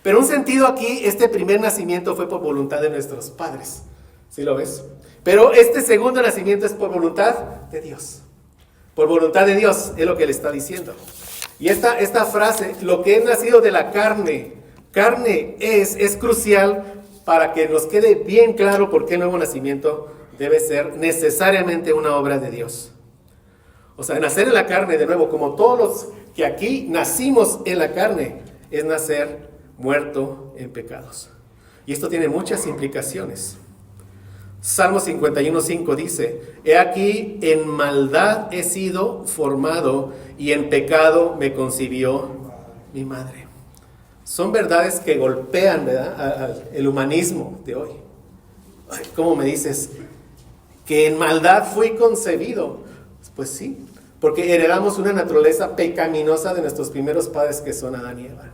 Pero en un sentido aquí, este primer nacimiento fue por voluntad de nuestros padres. ¿Sí lo ves? Pero este segundo nacimiento es por voluntad de Dios. Por voluntad de Dios es lo que le está diciendo. Y esta frase, lo que es nacido de la carne, carne es crucial para que nos quede bien claro por qué el nuevo nacimiento debe ser necesariamente una obra de Dios. O sea, nacer en la carne, de nuevo, como todos los que aquí nacimos en la carne, es nacer muerto en pecados. Y esto tiene muchas implicaciones. Salmo 51:5 dice, he aquí en maldad he sido formado y en pecado me concibió mi madre. Son verdades que golpean, ¿verdad?, el humanismo de hoy. Ay, ¿cómo me dices que en maldad fui concebido? Pues sí, porque heredamos una naturaleza pecaminosa de nuestros primeros padres, que son Adán y Eva.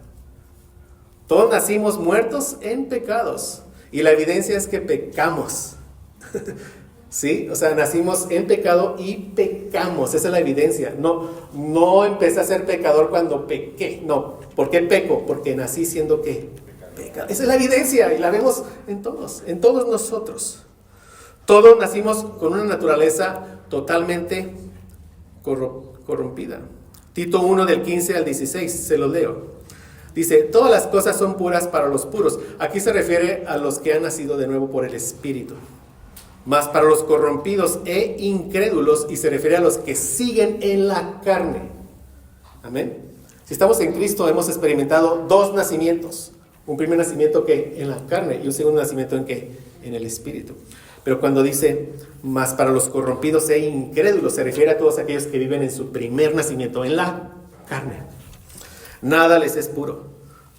Todos nacimos muertos en pecados, y la evidencia es que pecamos. ¿Sí? O sea, nacimos en pecado y pecamos. Esa es la evidencia. No empecé a ser pecador cuando pequé. No. ¿Por qué peco? Porque nací siendo ¿qué? Pecado. Esa es la evidencia, y la vemos en todos nosotros. Todos nacimos con una naturaleza totalmente corrompida. Tito 1 del 15 al 16, se los leo. Dice, todas las cosas son puras para los puros. Aquí se refiere a los que han nacido de nuevo por el Espíritu. Mas para los corrompidos e incrédulos, y se refiere a los que siguen en la carne. Amén. Si estamos en Cristo, hemos experimentado dos nacimientos. Un primer nacimiento que en la carne, y un segundo nacimiento en el Espíritu. Pero cuando dice, mas para los corrompidos e incrédulos, se refiere a todos aquellos que viven en su primer nacimiento, en la carne. Nada les es puro,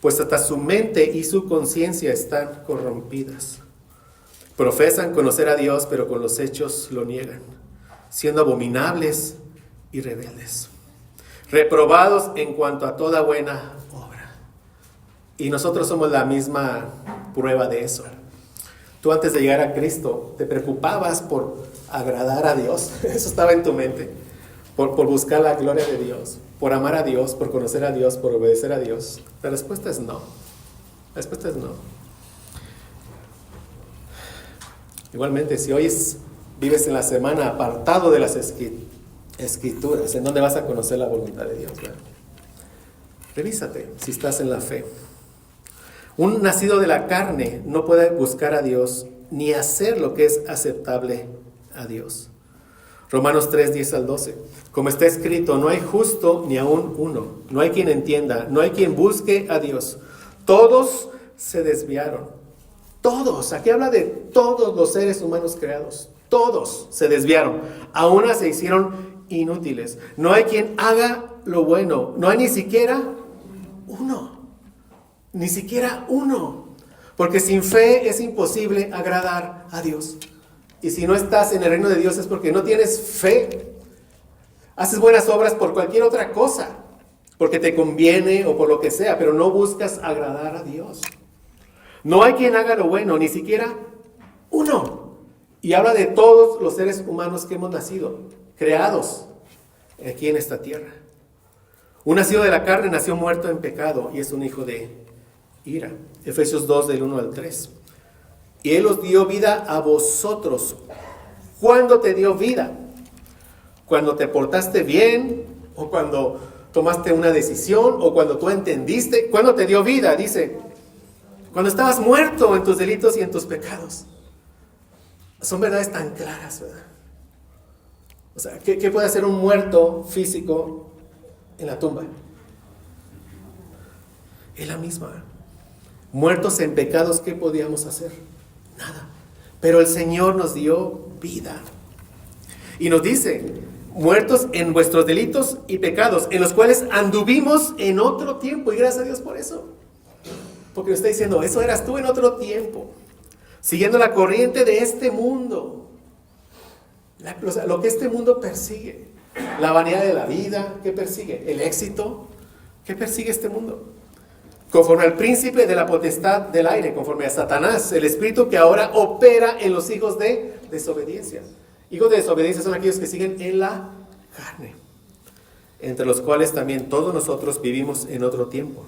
pues hasta su mente y su conciencia están corrompidas. Profesan conocer a Dios, pero con los hechos lo niegan, siendo abominables y rebeldes, reprobados en cuanto a toda buena obra. Y nosotros somos la misma prueba de eso. Tú, antes de llegar a Cristo, te preocupabas por agradar a Dios. Eso estaba en tu mente. Por buscar la gloria de Dios, por amar a Dios, por conocer a Dios, por obedecer a Dios. La respuesta es no. La respuesta es no. Igualmente, si hoy vives en la semana apartado de las Escrituras, ¿en dónde vas a conocer la voluntad de Dios? ¿Verdad? Revísate si estás en la fe. Un nacido de la carne no puede buscar a Dios ni hacer lo que es aceptable a Dios. Romanos 3, 10 al 12. Como está escrito, no hay justo ni aún uno. No hay quien entienda, no hay quien busque a Dios. Todos se desviaron. Todos. Aquí habla de todos los seres humanos creados. Todos se desviaron. A una se hicieron inútiles. No hay quien haga lo bueno. No hay ni siquiera uno. Ni siquiera uno. Porque sin fe es imposible agradar a Dios. Y si no estás en el reino de Dios es porque no tienes fe. Haces buenas obras por cualquier otra cosa, porque te conviene o por lo que sea, pero no buscas agradar a Dios. No hay quien haga lo bueno, ni siquiera uno. Y habla de todos los seres humanos que hemos nacido, creados aquí en esta tierra. Un nacido de la carne nació muerto en pecado y es un hijo de ira. Efesios 2 del 1 al 3. Y Él os dio vida a vosotros. ¿Cuándo te dio vida? ¿Cuando te portaste bien? ¿O cuando tomaste una decisión? ¿O cuando tú entendiste? ¿Cuándo te dio vida? Dice, cuando estabas muerto en tus delitos y en tus pecados. Son verdades tan claras, ¿verdad? O sea, ¿qué puede hacer un muerto físico en la tumba? Es la misma. Muertos en pecados, ¿qué podíamos hacer? Nada. Pero el Señor nos dio vida. Y nos dice, muertos en vuestros delitos y pecados, en los cuales anduvimos en otro tiempo. Y gracias a Dios por eso. Porque nos está diciendo, eso eras tú en otro tiempo. Siguiendo la corriente de este mundo. Lo que este mundo persigue. La vanidad de la vida, ¿qué persigue? El éxito, ¿qué persigue este mundo? Conforme al príncipe de la potestad del aire, conforme a Satanás, el espíritu que ahora opera en los hijos de desobediencia. Hijos de desobediencia son aquellos que siguen en la carne, entre los cuales también todos nosotros vivimos en otro tiempo,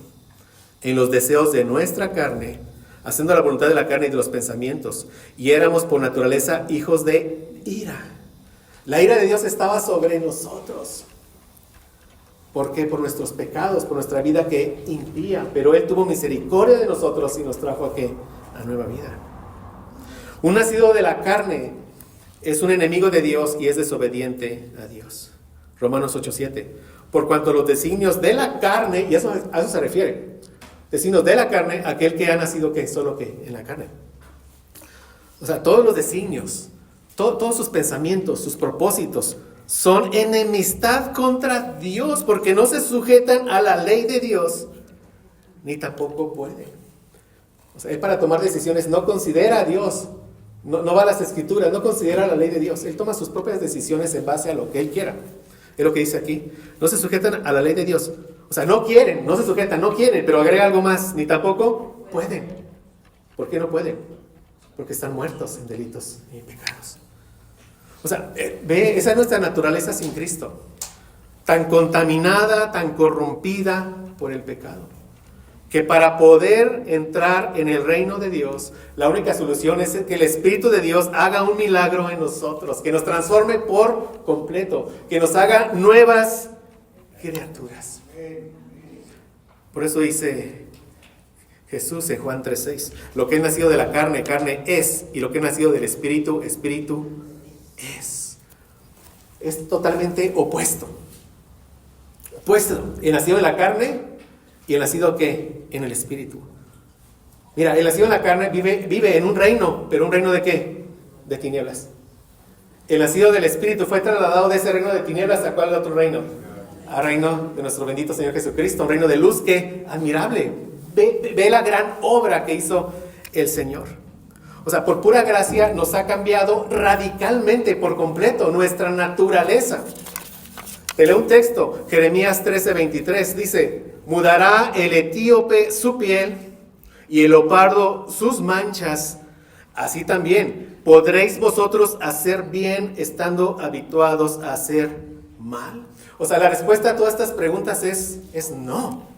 en los deseos de nuestra carne, haciendo la voluntad de la carne y de los pensamientos, y éramos por naturaleza hijos de ira. La ira de Dios estaba sobre nosotros. ¿Por qué? Por nuestros pecados, por nuestra vida que impía. Pero Él tuvo misericordia de nosotros y nos trajo ¿a qué? A nueva vida. Un nacido de la carne es un enemigo de Dios y es desobediente a Dios. Romanos 8:7. Por cuanto los designios de la carne, y a eso se refiere, designios de la carne, aquel que ha nacido ¿qué? Solo que en la carne. O sea, todos los designios, todos sus pensamientos, sus propósitos, son enemistad contra Dios, porque no se sujetan a la ley de Dios, ni tampoco pueden. O sea, Él para tomar decisiones no considera a Dios, no va a las escrituras, no considera la ley de Dios. Él toma sus propias decisiones en base a lo que Él quiera. Es lo que dice aquí. No se sujetan a la ley de Dios. O sea, no quieren, no se sujetan, no quieren, pero agrega algo más, ni tampoco pueden. ¿Por qué no pueden? Porque están muertos en delitos y pecados. O sea, ve, esa es nuestra naturaleza sin Cristo, tan contaminada, tan corrompida por el pecado, que para poder entrar en el reino de Dios, la única solución es que el Espíritu de Dios haga un milagro en nosotros, que nos transforme por completo, que nos haga nuevas criaturas. Por eso dice Jesús en Juan 3:6, lo que es nacido de la carne, carne es, y lo que es nacido del Espíritu, Espíritu es totalmente opuesto. Opuesto. El nacido de la carne y el nacido ¿qué? En el Espíritu. Mira, el nacido en la carne vive en un reino, pero ¿un reino de qué? De tinieblas. El nacido del Espíritu fue trasladado de ese reino de tinieblas ¿a cuál otro reino? Al reino de nuestro bendito Señor Jesucristo, un reino de luz que admirable. Ve la gran obra que hizo el Señor. O sea, por pura gracia nos ha cambiado radicalmente, por completo, nuestra naturaleza. Te leo un texto, Jeremías 13:23, dice, mudará el etíope su piel y el leopardo sus manchas, así también podréis vosotros hacer bien estando habituados a hacer mal. O sea, la respuesta a todas estas preguntas es no.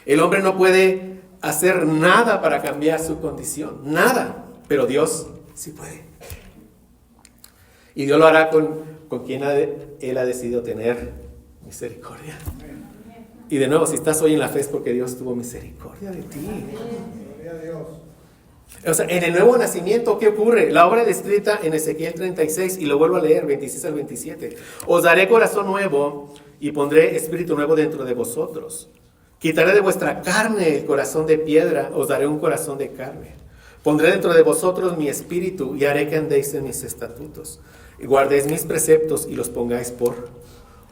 El hombre no puede hacer nada para cambiar su condición, nada, pero Dios sí puede. Y Dios lo hará con quien Él ha decidido tener misericordia. Y de nuevo, si estás hoy en la fe es porque Dios tuvo misericordia de ti.
Gloria a Dios.
O sea, en el nuevo nacimiento, ¿qué ocurre? La obra descrita en Ezequiel 36, y lo vuelvo a leer, 26 al 27. Os daré corazón nuevo y pondré espíritu nuevo dentro de vosotros. Quitaré de vuestra carne el corazón de piedra, os daré un corazón de carne. Pondré dentro de vosotros mi espíritu y haré que andéis en mis estatutos. Y guardéis mis preceptos y los pongáis por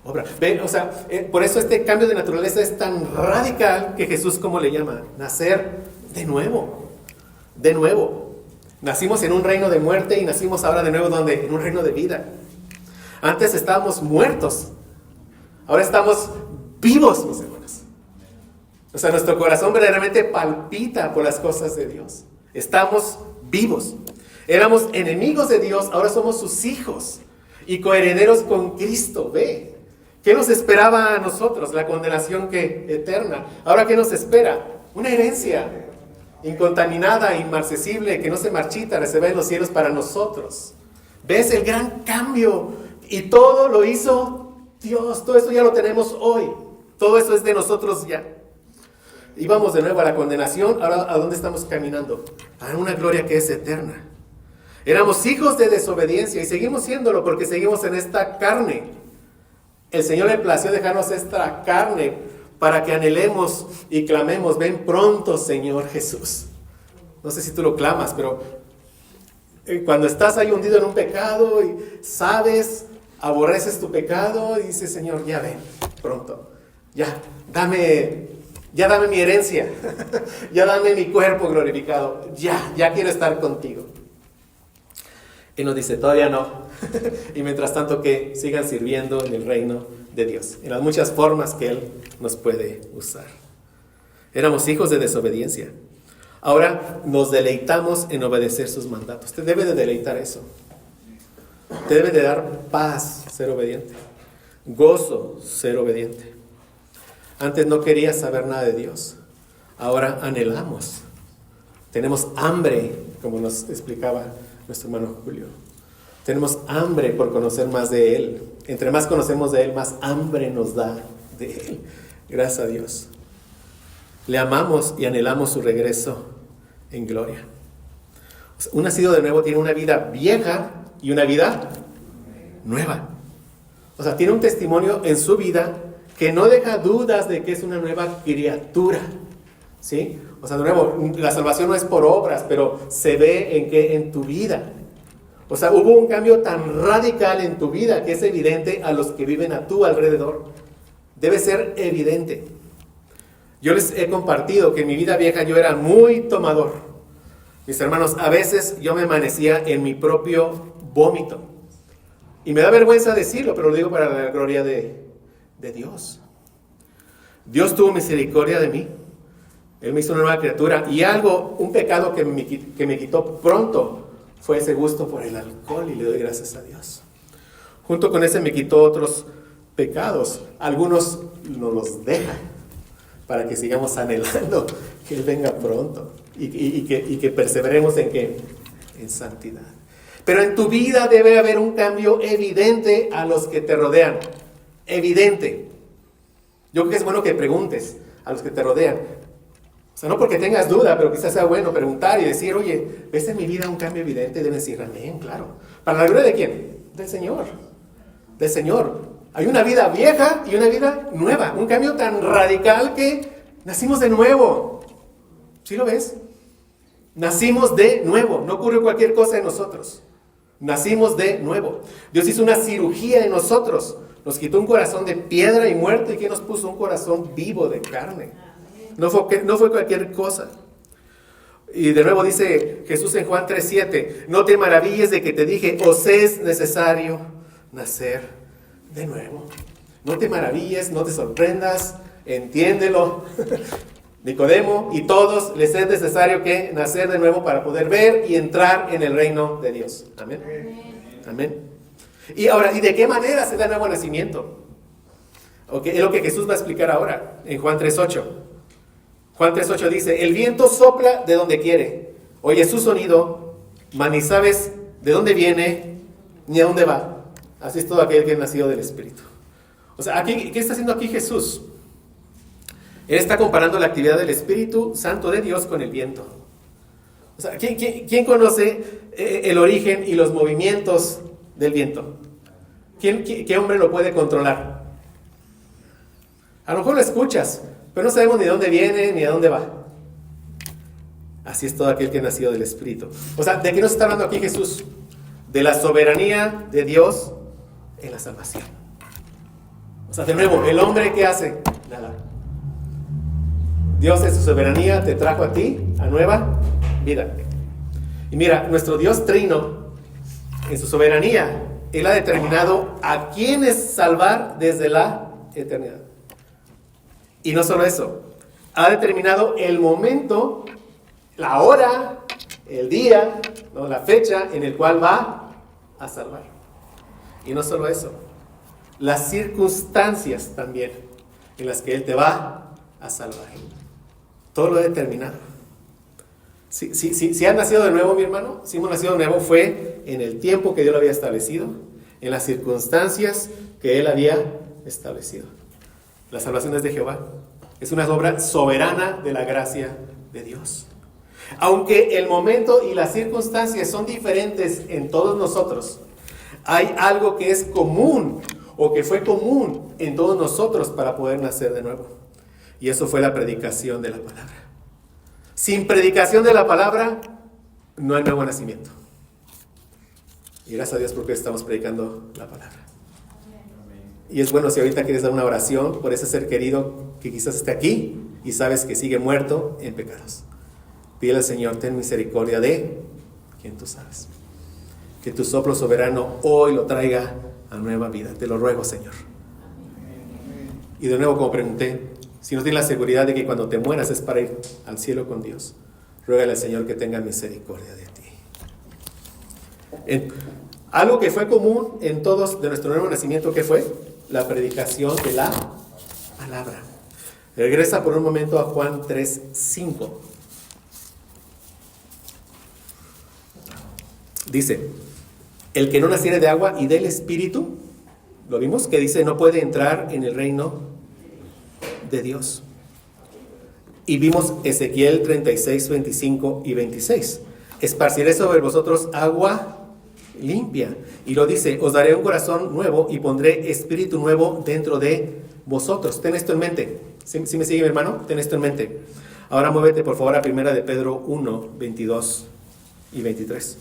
obra. ¿Ven? O sea, por eso este cambio de naturaleza es tan radical que Jesús, ¿cómo le llama? Nacer de nuevo. De nuevo. Nacimos en un reino de muerte y nacimos ahora de nuevo ¿dónde? En un reino de vida. Antes estábamos muertos. Ahora estamos vivos, mis hermanos. O sea, nuestro corazón verdaderamente palpita por las cosas de Dios. Estamos vivos. Éramos enemigos de Dios, ahora somos sus hijos y coherederos con Cristo. Ve, ¿qué nos esperaba a nosotros? La condenación eterna. Ahora, ¿qué nos espera? Una herencia incontaminada, inmarcesible, que no se marchita, reservada en los cielos para nosotros. ¿Ves el gran cambio? Y todo lo hizo Dios. Todo esto ya lo tenemos hoy. Todo eso es de nosotros ya. Íbamos de nuevo a la condenación, ahora ¿a dónde estamos caminando? A una gloria que es eterna. Éramos hijos de desobediencia y seguimos siéndolo porque seguimos en esta carne. El Señor le plació dejarnos esta carne para que anhelemos y clamemos, ven pronto, Señor Jesús. No sé si tú lo clamas, pero cuando estás ahí hundido en un pecado y sabes, aborreces tu pecado y dices, Señor, ya ven, pronto, ya dame mi herencia, ya dame mi cuerpo glorificado, ya quiero estar contigo. Y nos dice, todavía no. Y mientras tanto que sigan sirviendo en el reino de Dios, en las muchas formas que Él nos puede usar. Éramos hijos de desobediencia. Ahora nos deleitamos en obedecer sus mandatos. Te debe de deleitar eso. Te debe de dar paz ser obediente. Gozo ser obediente. Antes no querías saber nada de Dios. Ahora anhelamos. Tenemos hambre, como nos explicaba nuestro hermano Julio. Tenemos hambre por conocer más de Él. Entre más conocemos de Él, más hambre nos da de Él. Gracias a Dios. Le amamos y anhelamos su regreso en gloria. Un nacido de nuevo tiene una vida vieja y una vida nueva. O sea, tiene un testimonio en su vida que no deja dudas de que es una nueva criatura. ¿Sí? O sea, de nuevo, la salvación no es por obras, pero se ve en tu vida. O sea, hubo un cambio tan radical en tu vida que es evidente a los que viven a tu alrededor. Debe ser evidente. Yo les he compartido que en mi vida vieja yo era muy tomador. Mis hermanos, a veces yo me amanecía en mi propio vómito. Y me da vergüenza decirlo, pero lo digo para la gloria de Dios. Dios tuvo misericordia de mí. Él me hizo una nueva criatura. Y un pecado que me quitó pronto fue ese gusto por el alcohol, y le doy gracias a Dios. Junto con ese me quitó otros pecados. Algunos nos los deja para que sigamos anhelando que Él venga pronto y que perseveremos en santidad. Pero en tu vida debe haber un cambio evidente a los que te rodean. Evidente. Yo creo que es bueno que preguntes a los que te rodean. O sea, no porque tengas duda, pero quizás sea bueno preguntar y decir, oye, ¿ves en mi vida un cambio evidente? Deben decir, amén, claro. ¿Para la gloria de quién? Del Señor. Del Señor. Hay una vida vieja y una vida nueva. Un cambio tan radical que nacimos de nuevo. ¿Sí lo ves? Nacimos de nuevo. No ocurre cualquier cosa en nosotros. Nacimos de nuevo. Dios hizo una cirugía en nosotros. Nos quitó un corazón de piedra y muerto y que nos puso un corazón vivo de carne. No fue cualquier cosa. Y de nuevo dice Jesús en Juan 3:7, no te maravilles de que te dije, os es necesario nacer de nuevo. No te maravilles, no te sorprendas, entiéndelo. Nicodemo y todos les es necesario que nacer de nuevo para poder ver y entrar en el reino de Dios. Amén. Amén. Y ahora, ¿y de qué manera se da el nuevo nacimiento? Okay, es lo que Jesús va a explicar ahora en Juan 3:8. Juan 3:8 dice, el viento sopla de donde quiere, oye su sonido, mas ni sabes de dónde viene ni a dónde va. Así es todo aquel que es nacido del Espíritu. O sea, aquí, ¿qué está haciendo aquí Jesús? Él está comparando la actividad del Espíritu Santo de Dios con el viento. O sea, ¿quién conoce el origen y los movimientos del viento? ¿Qué hombre lo puede controlar? A lo mejor lo escuchas, pero no sabemos ni de dónde viene ni a dónde va. Así es todo aquel que ha nacido del Espíritu. O sea, ¿de qué nos está hablando aquí Jesús? De la soberanía de Dios en la salvación. O sea, de nuevo, ¿el hombre qué hace? Nada. Dios en su soberanía te trajo a ti a nueva vida. Y mira, nuestro Dios trino, en su soberanía, Él ha determinado a quiénes salvar desde la eternidad. Y no solo eso, ha determinado el momento, la hora, el día, ¿no? La fecha en el cual va a salvar. Y no solo eso, las circunstancias también en las que Él te va a salvar. Todo lo ha determinado. Si has nacido de nuevo, mi hermano, si hemos nacido de nuevo, fue en el tiempo que Dios lo había establecido, en las circunstancias que Él había establecido. La salvación es de Jehová. Es una obra soberana de la gracia de Dios. Aunque el momento y las circunstancias son diferentes en todos nosotros, hay algo que es común o que fue común en todos nosotros para poder nacer de nuevo. Y eso fue la predicación de la palabra. Sin predicación de la palabra, no hay nuevo nacimiento. Y gracias a Dios porque estamos predicando la palabra. Y es bueno si ahorita quieres dar una oración por ese ser querido que quizás esté aquí y sabes que sigue muerto en pecados. Pídele al Señor, ten misericordia de quien tú sabes. Que tu soplo soberano hoy lo traiga a nueva vida. Te lo ruego, Señor. Y de nuevo, como pregunté, si no tienes la seguridad de que cuando te mueras es para ir al cielo con Dios, ruégale al Señor que tenga misericordia de ti. Algo que fue común en todos de nuestro nuevo nacimiento, ¿qué fue? La predicación de la palabra. Regresa por un momento a Juan 3:5. Dice, el que no naciere de agua y del Espíritu, ¿lo vimos? Que dice, no puede entrar en el reino de Dios. Y vimos Ezequiel 36, 25 y 26. Esparciré sobre vosotros agua limpia. Y lo dice, os daré un corazón nuevo y pondré espíritu nuevo dentro de vosotros. Ten esto en mente. ¿Sí me sigue, mi hermano? Ten esto en mente. Ahora muévete por favor a 1 de Pedro 1, 22 y 23.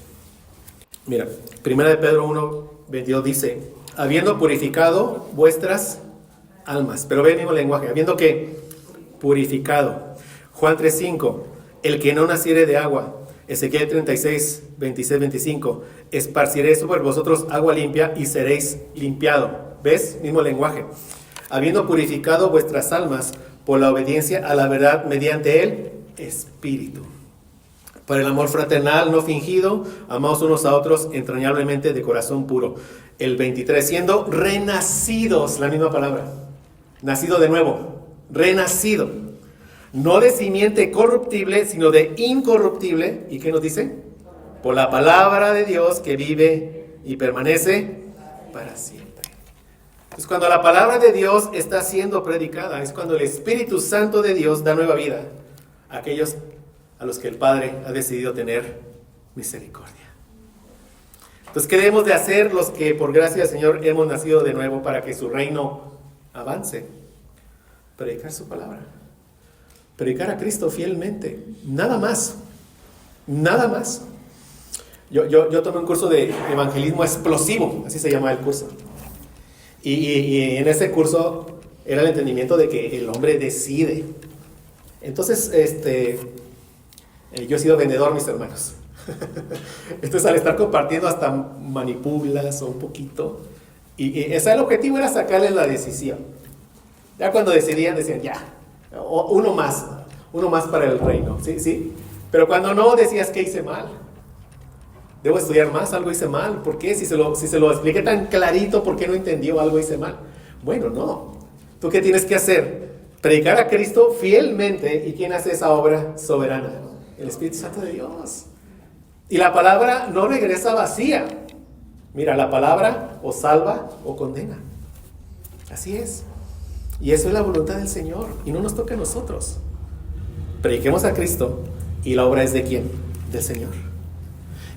Mira, 1 de Pedro 1, 22 dice, habiendo purificado vuestras almas. Pero ve el mismo lenguaje, habiendo que purificado. Juan 3:5, el que no naciere de agua. Ezequiel 36, 26, 25, esparciré sobre vosotros agua limpia y seréis limpiado. ¿Ves? Mismo lenguaje. Habiendo purificado vuestras almas por la obediencia a la verdad mediante el Espíritu. Para el amor fraternal no fingido, amaos unos a otros entrañablemente de corazón puro. El 23, siendo renacidos, la misma palabra. Nacido de nuevo, renacido, no de simiente corruptible, sino de incorruptible. ¿Y qué nos dice? Por la palabra de Dios que vive y permanece para siempre. Entonces, cuando la palabra de Dios está siendo predicada, es cuando el Espíritu Santo de Dios da nueva vida a aquellos a los que el Padre ha decidido tener misericordia. Entonces, ¿qué debemos de hacer los que por gracia del Señor hemos nacido de nuevo para que su reino avance? Predicar su palabra. Predicar a Cristo fielmente. Nada más. Nada más. Yo tomé un curso de evangelismo explosivo, así se llama el curso. Y en ese curso era el entendimiento de que el hombre decide. Entonces, yo he sido vendedor, mis hermanos. Entonces, al estar compartiendo hasta manipulas o un poquito. Y ese el objetivo era sacarles la decisión. Ya cuando decidían, decían, ya, uno más para el reino, ¿sí? Pero cuando no, decías que hice mal. Debo estudiar más, algo hice mal. ¿Por qué? Si se lo expliqué tan clarito, ¿por qué no entendió? Algo hice mal. Bueno, no. ¿Tú qué tienes que hacer? Predicar a Cristo fielmente. ¿Y quién hace esa obra soberana? El Espíritu Santo de Dios. Y la palabra no regresa vacía. Mira, la palabra o salva o condena. Así es. Y eso es la voluntad del Señor y no nos toca a nosotros. Prediquemos a Cristo y la obra es ¿de quién? Del Señor.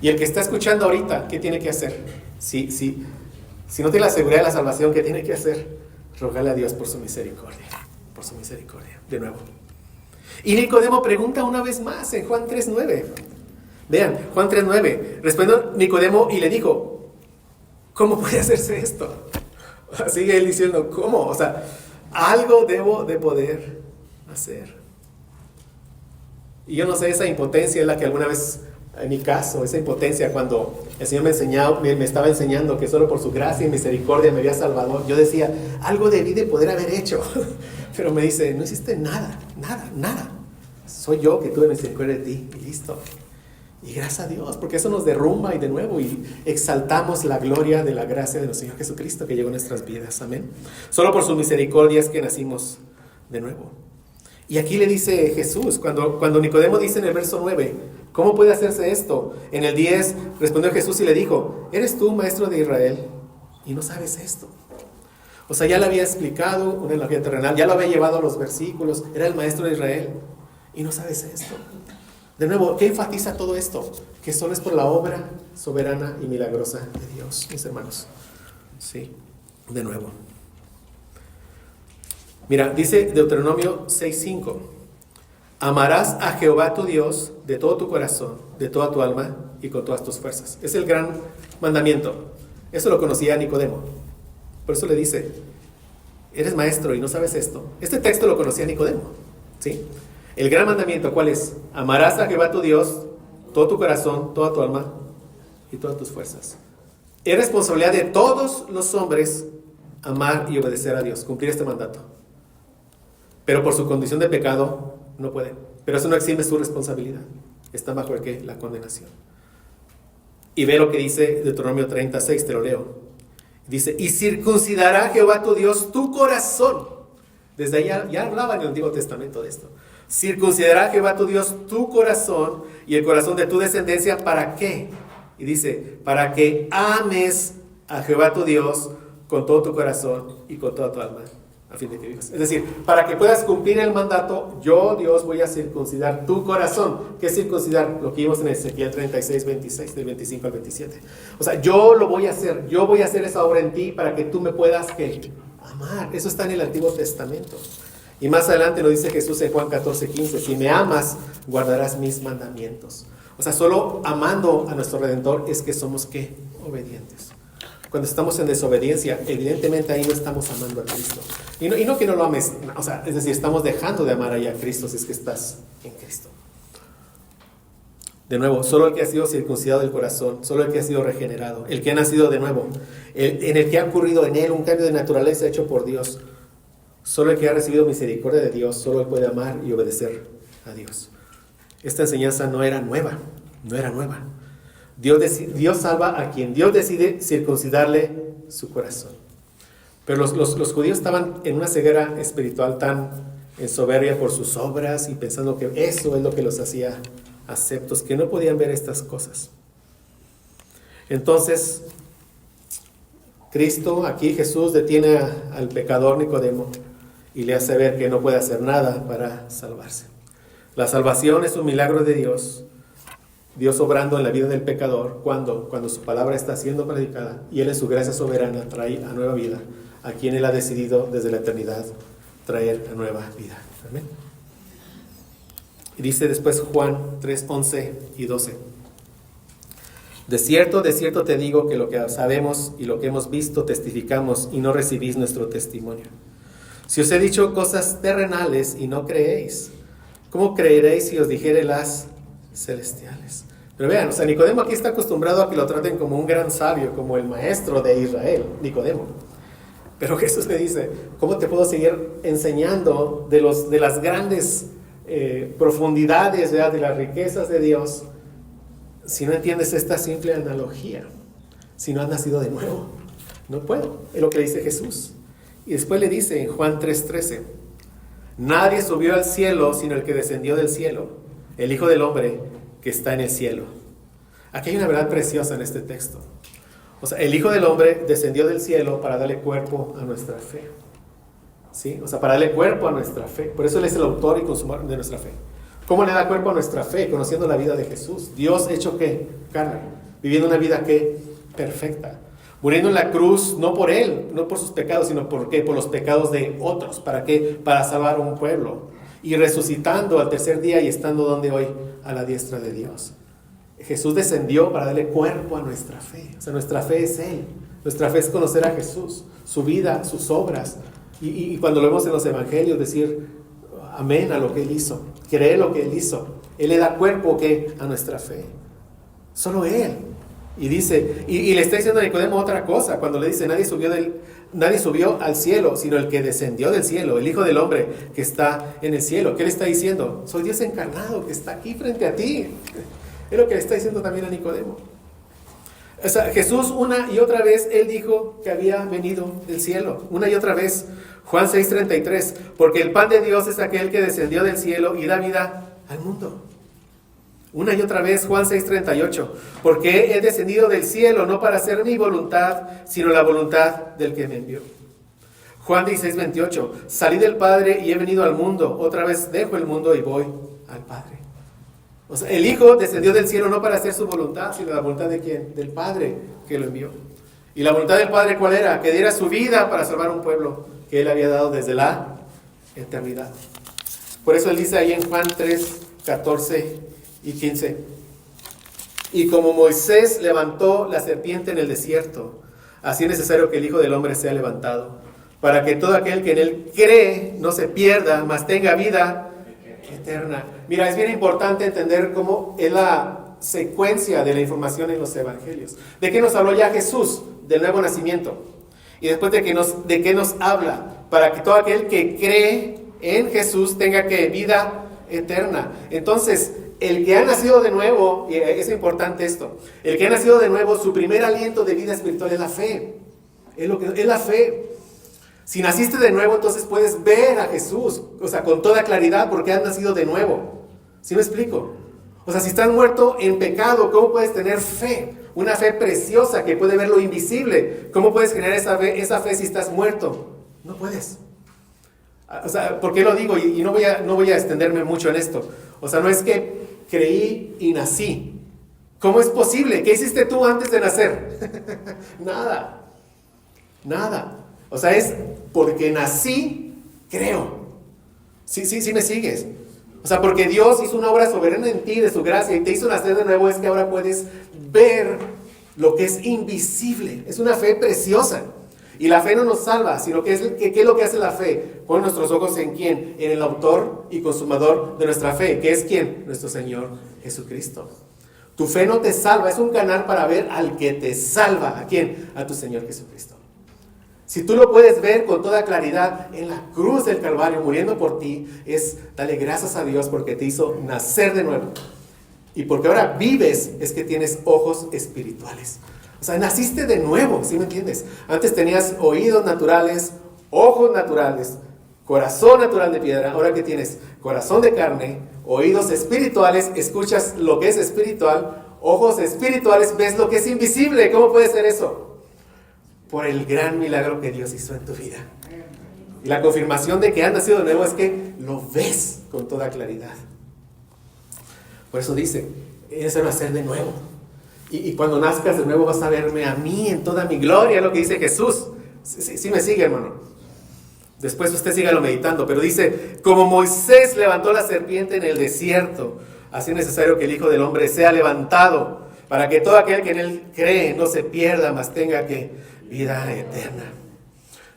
Y el que está escuchando ahorita, ¿qué tiene que hacer? Si no tiene la seguridad de la salvación, ¿qué tiene que hacer? Rogarle a Dios por su misericordia. Por su misericordia. De nuevo. Y Nicodemo pregunta una vez más en Juan 3:9. Vean, Juan 3:9. Respondió Nicodemo y le dijo, ¿cómo puede hacerse esto? Sigue él diciendo, ¿cómo? O sea, algo debo de poder hacer. Y yo no sé, esa impotencia es la que alguna vez, en mi caso, esa impotencia cuando el Señor me estaba enseñando que solo por su gracia y misericordia me había salvado, yo decía, algo debí de poder haber hecho. Pero me dice, no hiciste nada. Soy yo que tuve misericordia de ti y listo. Y gracias a Dios, porque eso nos derrumba y de nuevo y exaltamos la gloria de la gracia de nuestro Señor Jesucristo que llegó a nuestras vidas. Amén. Solo por su misericordia es que nacimos de nuevo. Y aquí le dice Jesús, cuando Nicodemo dice en el verso 9, ¿cómo puede hacerse esto? En el 10 respondió Jesús y le dijo, ¿eres tú maestro de Israel y no sabes esto? O sea, ya le había explicado una analogía terrenal, ya lo había llevado a los versículos, era el maestro de Israel y no sabes esto. De nuevo, ¿qué enfatiza todo esto? Que solo es por la obra soberana y milagrosa de Dios, mis hermanos. Sí, de nuevo. Mira, dice Deuteronomio 6:5, amarás a Jehová tu Dios de todo tu corazón, de toda tu alma y con todas tus fuerzas. Es el gran mandamiento. Eso lo conocía Nicodemo. Por eso le dice, eres maestro y no sabes esto. Este texto lo conocía Nicodemo, ¿sí? El gran mandamiento, ¿cuál es? Amarás a Jehová tu Dios, todo tu corazón, toda tu alma y todas tus fuerzas. Es responsabilidad de todos los hombres amar y obedecer a Dios, cumplir este mandato. Pero por su condición de pecado no pueden. Pero eso no exime su responsabilidad. Está bajo el ¿qué? La condenación. Y ve lo que dice Deuteronomio 36, te lo leo. Dice, y circuncidará Jehová tu Dios tu corazón. Desde allá ya hablaba en el Antiguo Testamento de esto. Circuncidará Jehová tu Dios tu corazón y el corazón de tu descendencia, ¿para qué? Y dice, para que ames a Jehová tu Dios con todo tu corazón y con toda tu alma, a fin de que vivas. Es decir, para que puedas cumplir el mandato, yo, Dios, voy a circuncidar tu corazón. ¿Qué es circuncidar? Lo que vimos en Ezequiel 36, 26, del 25 al 27. O sea, yo lo voy a hacer. Yo voy a hacer esa obra en ti para que tú me puedas, ¿qué? Amar. Eso está en el Antiguo Testamento. Y más adelante lo dice Jesús en Juan 14:15. Si me amas, guardarás mis mandamientos. O sea, solo amando a nuestro Redentor es que somos, ¿qué? Obedientes. Cuando estamos en desobediencia, evidentemente ahí no estamos amando a Cristo. Y no que no lo ames, o sea, es decir, estamos dejando de amar ahí a Cristo si es que estás en Cristo. De nuevo, solo el que ha sido circuncidado del corazón, solo el que ha sido regenerado, el que ha nacido de nuevo, en el que ha ocurrido en él un cambio de naturaleza hecho por Dios, solo el que ha recibido misericordia de Dios, solo él puede amar y obedecer a Dios. Esta enseñanza no era nueva. Dios salva a quien Dios decide circuncidarle su corazón. Pero los judíos estaban en una ceguera espiritual tan en soberbia por sus obras y pensando que eso es lo que los hacía aceptos, que no podían ver estas cosas. Entonces, Cristo, aquí Jesús detiene al pecador Nicodemo y le hace ver que no puede hacer nada para salvarse. La salvación es un milagro de Dios. Dios obrando en la vida del pecador cuando su palabra está siendo predicada y Él en su gracia soberana trae a nueva vida a quien Él ha decidido desde la eternidad traer a nueva vida. Amén. Y dice después Juan 3, 11 y 12. De cierto te digo que lo que sabemos y lo que hemos visto testificamos y no recibís nuestro testimonio. Si os he dicho cosas terrenales y no creéis, ¿cómo creeréis si os dijere las celestiales? Pero vean, o sea, Nicodemo aquí está acostumbrado a que lo traten como un gran sabio, como el maestro de Israel, Nicodemo. Pero Jesús le dice, ¿cómo te puedo seguir enseñando de las grandes profundidades, ¿verdad? De las riquezas de Dios, si no entiendes esta simple analogía, si no has nacido de nuevo? No puedo, es lo que le dice Jesús. Y después le dice en Juan 3:13, nadie subió al cielo sino el que descendió del cielo, el Hijo del Hombre que está en el cielo. Aquí hay una verdad preciosa en este texto. O sea, el Hijo del Hombre descendió del cielo para darle cuerpo a nuestra fe. ¿sí? O sea, para darle cuerpo a nuestra fe. Por eso Él es el autor y consumador de nuestra fe. ¿Cómo le da cuerpo a nuestra fe? Conociendo la vida de Jesús. Dios hecho ¿qué? Carne. Viviendo una vida ¿qué? Perfecta. Muriendo en la cruz, no por Él, no por sus pecados, sino ¿por qué? Por los pecados de otros. ¿Para qué? Para salvar a un pueblo. Y resucitando al tercer día y estando donde hoy, a la diestra de Dios. Jesús descendió para darle cuerpo a nuestra fe. O sea, nuestra fe es Él. Nuestra fe es conocer a Jesús, su vida, sus obras. Y cuando lo vemos en los evangelios, decir amén a lo que Él hizo. Creer lo que Él hizo. Él le da cuerpo ¿qué? A nuestra fe. Solo Él. Y dice, y le está diciendo a Nicodemo otra cosa, cuando le dice, nadie subió al cielo, sino el que descendió del cielo, el Hijo del Hombre que está en el cielo. ¿Qué le está diciendo? Soy Dios encarnado que está aquí frente a ti. Es lo que le está diciendo también a Nicodemo. O sea, Jesús una y otra vez, Él dijo que había venido del cielo. Una y otra vez. Juan 6:33, porque el pan de Dios es aquel que descendió del cielo y da vida al mundo. Una y otra vez, Juan 6:38, porque he descendido del cielo no para hacer mi voluntad, sino la voluntad del que me envió. Juan 16:28, salí del Padre y he venido al mundo, otra vez dejo el mundo y voy al Padre. O sea, el Hijo descendió del cielo no para hacer su voluntad, sino la voluntad de ¿quién? Del Padre que lo envió. Y la voluntad del Padre ¿cuál era? Que diera su vida para salvar a un pueblo que Él había dado desde la eternidad. Por eso Él dice ahí en Juan 3:14 y 15, y como Moisés levantó la serpiente en el desierto, así es necesario que el Hijo del Hombre sea levantado, para que todo aquel que en Él cree no se pierda, mas tenga vida eterna. Mira, es bien importante entender cómo es la secuencia de la información en los evangelios. ¿De qué nos habló ya Jesús? Del nuevo nacimiento. Y después de qué nos habla, para que todo aquel que cree en Jesús tenga que vida eterna. Entonces, el que ha nacido de nuevo, y es importante esto, el que ha nacido de nuevo, su primer aliento de vida espiritual es la fe. Es la fe. Si naciste de nuevo, entonces puedes ver a Jesús, o sea, con toda claridad, porque has nacido de nuevo. ¿Sí me explico? O sea, si estás muerto en pecado, ¿cómo puedes tener fe? Una fe preciosa que puede ver lo invisible. ¿Cómo puedes generar esa fe si estás muerto? No puedes. O sea, ¿por qué lo digo? Y no voy a extenderme mucho en esto. O sea, no es que creí y nací. ¿Cómo es posible? ¿Qué hiciste tú antes de nacer? Nada. O sea, es porque nací, creo. Sí me sigues. O sea, porque Dios hizo una obra soberana en ti, de su gracia, y te hizo nacer de nuevo, es que ahora puedes ver lo que es invisible. Es una fe preciosa. Y la fe no nos salva, sino que ¿qué es lo que hace la fe? Pon nuestros ojos en ¿quién? En el autor y consumador de nuestra fe. ¿Qué es quién? Nuestro Señor Jesucristo. Tu fe no te salva, es un canal para ver al que te salva. ¿A quién? A tu Señor Jesucristo. Si tú lo puedes ver con toda claridad en la cruz del Calvario, muriendo por ti, es dale gracias a Dios porque te hizo nacer de nuevo. Y porque ahora vives, es que tienes ojos espirituales. O sea, naciste de nuevo, ¿sí me entiendes? Antes tenías oídos naturales, ojos naturales, corazón natural de piedra. Ahora que tienes corazón de carne, oídos espirituales, escuchas lo que es espiritual, ojos espirituales, ves lo que es invisible. ¿Cómo puede ser eso? Por el gran milagro que Dios hizo en tu vida. Y la confirmación de que has nacido de nuevo es que lo ves con toda claridad. Por eso dice, eres el nacer de nuevo. Y cuando nazcas de nuevo vas a verme a mí en toda mi gloria, es lo que dice Jesús. Sí me sigue, hermano. Después usted sígalo meditando, pero dice, como Moisés levantó la serpiente en el desierto, así es necesario que el Hijo del Hombre sea levantado, para que todo aquel que en Él cree no se pierda, mas tenga que vida eterna.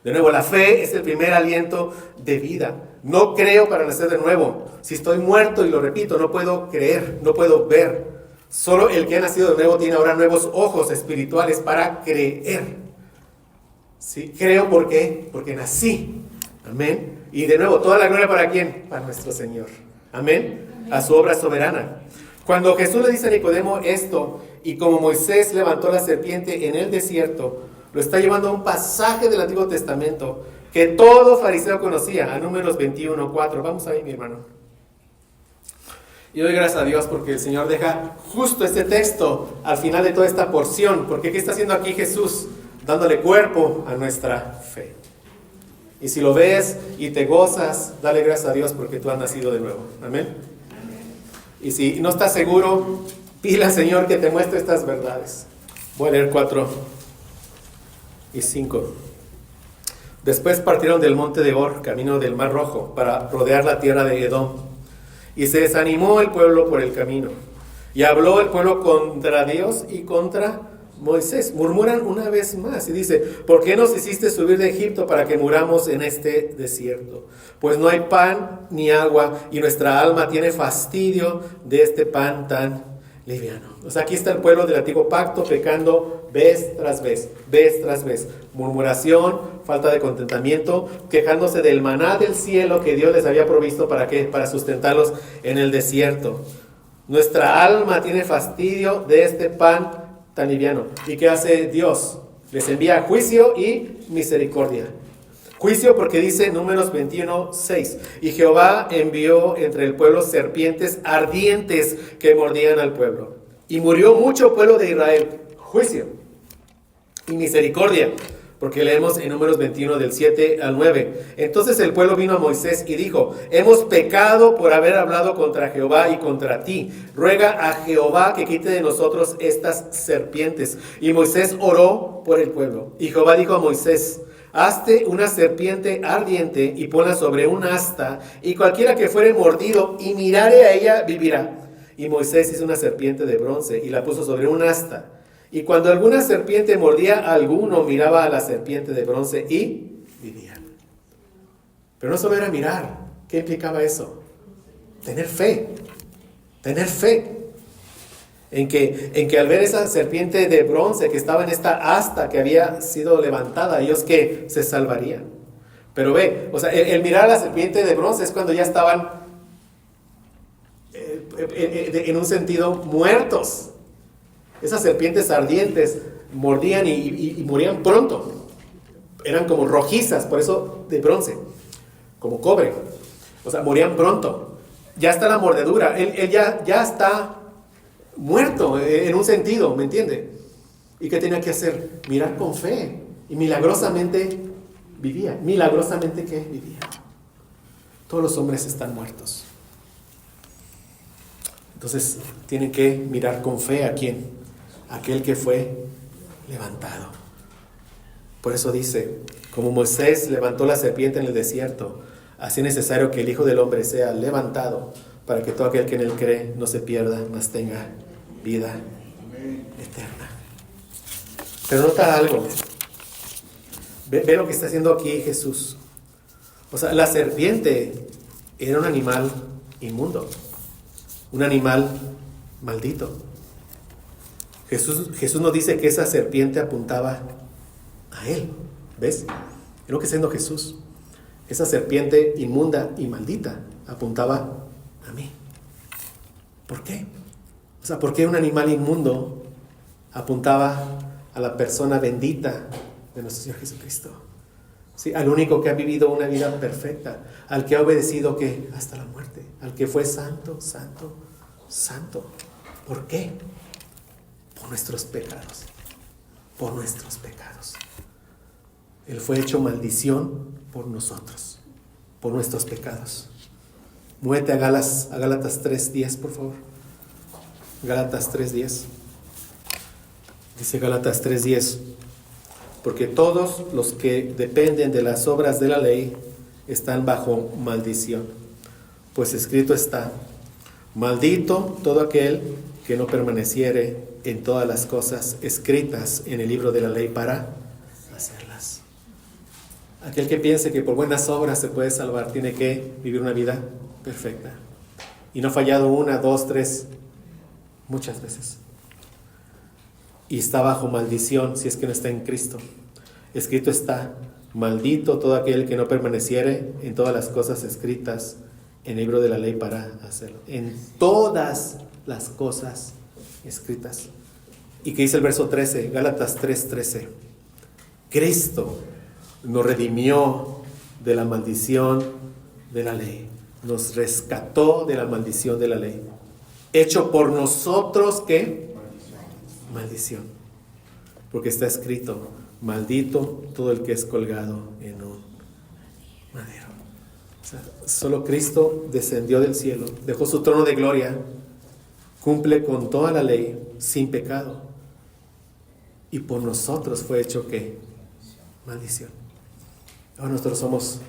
De nuevo, la fe es el primer aliento de vida. No creo para nacer de nuevo. Si estoy muerto, y lo repito, no puedo creer, no puedo ver. Solo el que ha nacido de nuevo tiene ahora nuevos ojos espirituales para creer. ¿Sí? Creo, ¿por qué? Porque nací. Amén. Y de nuevo, toda la gloria ¿para quién? Para nuestro Señor. Amén. A su obra soberana. Cuando Jesús le dice a Nicodemo esto, y como Moisés levantó la serpiente en el desierto, lo está llevando a un pasaje del Antiguo Testamento que todo fariseo conocía, a Números 21:4. Vamos ahí, mi hermano. Y doy gracias a Dios porque el Señor deja justo este texto al final de toda esta porción. Porque ¿qué está haciendo aquí Jesús? Dándole cuerpo a nuestra fe. Y si lo ves y te gozas, dale gracias a Dios porque tú has nacido de nuevo. Amén. Y si no estás seguro, pide al Señor que te muestre estas verdades. Voy a leer 4 y 5. Después partieron del monte de Hor, camino del Mar Rojo, para rodear la tierra de Edom. Y se desanimó el pueblo por el camino. Y habló el pueblo contra Dios y contra Moisés. Murmuran una vez más y dice: ¿por qué nos hiciste subir de Egipto para que muramos en este desierto? Pues no hay pan ni agua y nuestra alma tiene fastidio de este pan tan liviano. O sea, aquí está el pueblo del antiguo pacto pecando vez tras vez, vez tras vez. Murmuración, falta de contentamiento, quejándose del maná del cielo que Dios les había provisto. ¿Para qué? Para sustentarlos en el desierto. Nuestra alma tiene fastidio de este pan tan liviano. ¿Y qué hace Dios? Les envía juicio y misericordia. Juicio porque dice Números 21:6. Y Jehová envió entre el pueblo serpientes ardientes que mordían al pueblo. Y murió mucho pueblo de Israel. Juicio y misericordia. Porque leemos en Números 21 del 7 al 9. Entonces el pueblo vino a Moisés y dijo: hemos pecado por haber hablado contra Jehová y contra ti. Ruega a Jehová que quite de nosotros estas serpientes. Y Moisés oró por el pueblo. Y Jehová dijo a Moisés: hazte una serpiente ardiente y ponla sobre un asta, y cualquiera que fuere mordido y mirare a ella vivirá. Y Moisés hizo una serpiente de bronce y la puso sobre un asta. Y cuando alguna serpiente mordía a alguno, miraba a la serpiente de bronce y vivía. Pero no solo era mirar. ¿Qué implicaba eso? Tener fe. Tener fe. En que al ver esa serpiente de bronce que estaba en esta asta que había sido levantada, ellos que se salvarían. Pero ve, o sea, el mirar a la serpiente de bronce es cuando ya estaban en un sentido muertos. Esas serpientes ardientes mordían y morían pronto. Eran como rojizas, por eso de bronce, como cobre. O sea, morían pronto. Ya está la mordedura. Él ya está muerto en un sentido, ¿me entiende? ¿Y qué tenía que hacer? Mirar con fe. Y milagrosamente vivía. ¿Milagrosamente qué? Vivía. Todos los hombres están muertos. Entonces tienen que mirar con fe a quién. Aquel que fue levantado. Por eso dice: como Moisés levantó la serpiente en el desierto, así es necesario que el Hijo del Hombre sea levantado, para que todo aquel que en él cree no se pierda, mas tenga vida eterna. Pero nota algo. Ve lo que está haciendo aquí Jesús. O sea, la serpiente era un animal inmundo, un animal maldito. Jesús nos dice que esa serpiente apuntaba a él. ¿Ves? Es lo que está haciendo Jesús. Esa serpiente inmunda y maldita apuntaba a mí. ¿Por qué? O sea, ¿por qué un animal inmundo apuntaba a la persona bendita de nuestro Señor Jesucristo? Sí, al único que ha vivido una vida perfecta, al que ha obedecido ¿qué? Hasta la muerte, al que fue santo, santo, santo. ¿Por qué? Por nuestros pecados. Por nuestros pecados. Él fue hecho maldición por nosotros, por nuestros pecados. Muévete a Gálatas 3:10, por favor. Gálatas 3:10. Dice Gálatas 3:10: porque todos los que dependen de las obras de la ley están bajo maldición. Pues escrito está: maldito todo aquel que no permaneciere en todas las cosas escritas en el libro de la ley para hacerlas. Aquel que piense que por buenas obras se puede salvar, tiene que vivir una vida perfecta. Y no ha fallado 1, 2, 3, muchas veces. Y está bajo maldición si es que no está en Cristo. Escrito está: maldito todo aquel que no permaneciere en todas las cosas escritas en el libro de la ley para hacerlo. En todas las cosas escritas. ¿Y qué dice el verso 13? Gálatas 3:13. Cristo nos redimió de la maldición de la ley. Nos rescató de la maldición de la ley. Hecho por nosotros, ¿qué? Maldición. Porque está escrito: maldito todo el que es colgado en un madero. O sea, solo Cristo descendió del cielo, dejó su trono de gloria, cumple con toda la ley, sin pecado. Y por nosotros fue hecho, ¿qué? Maldición. Ahora nosotros somos,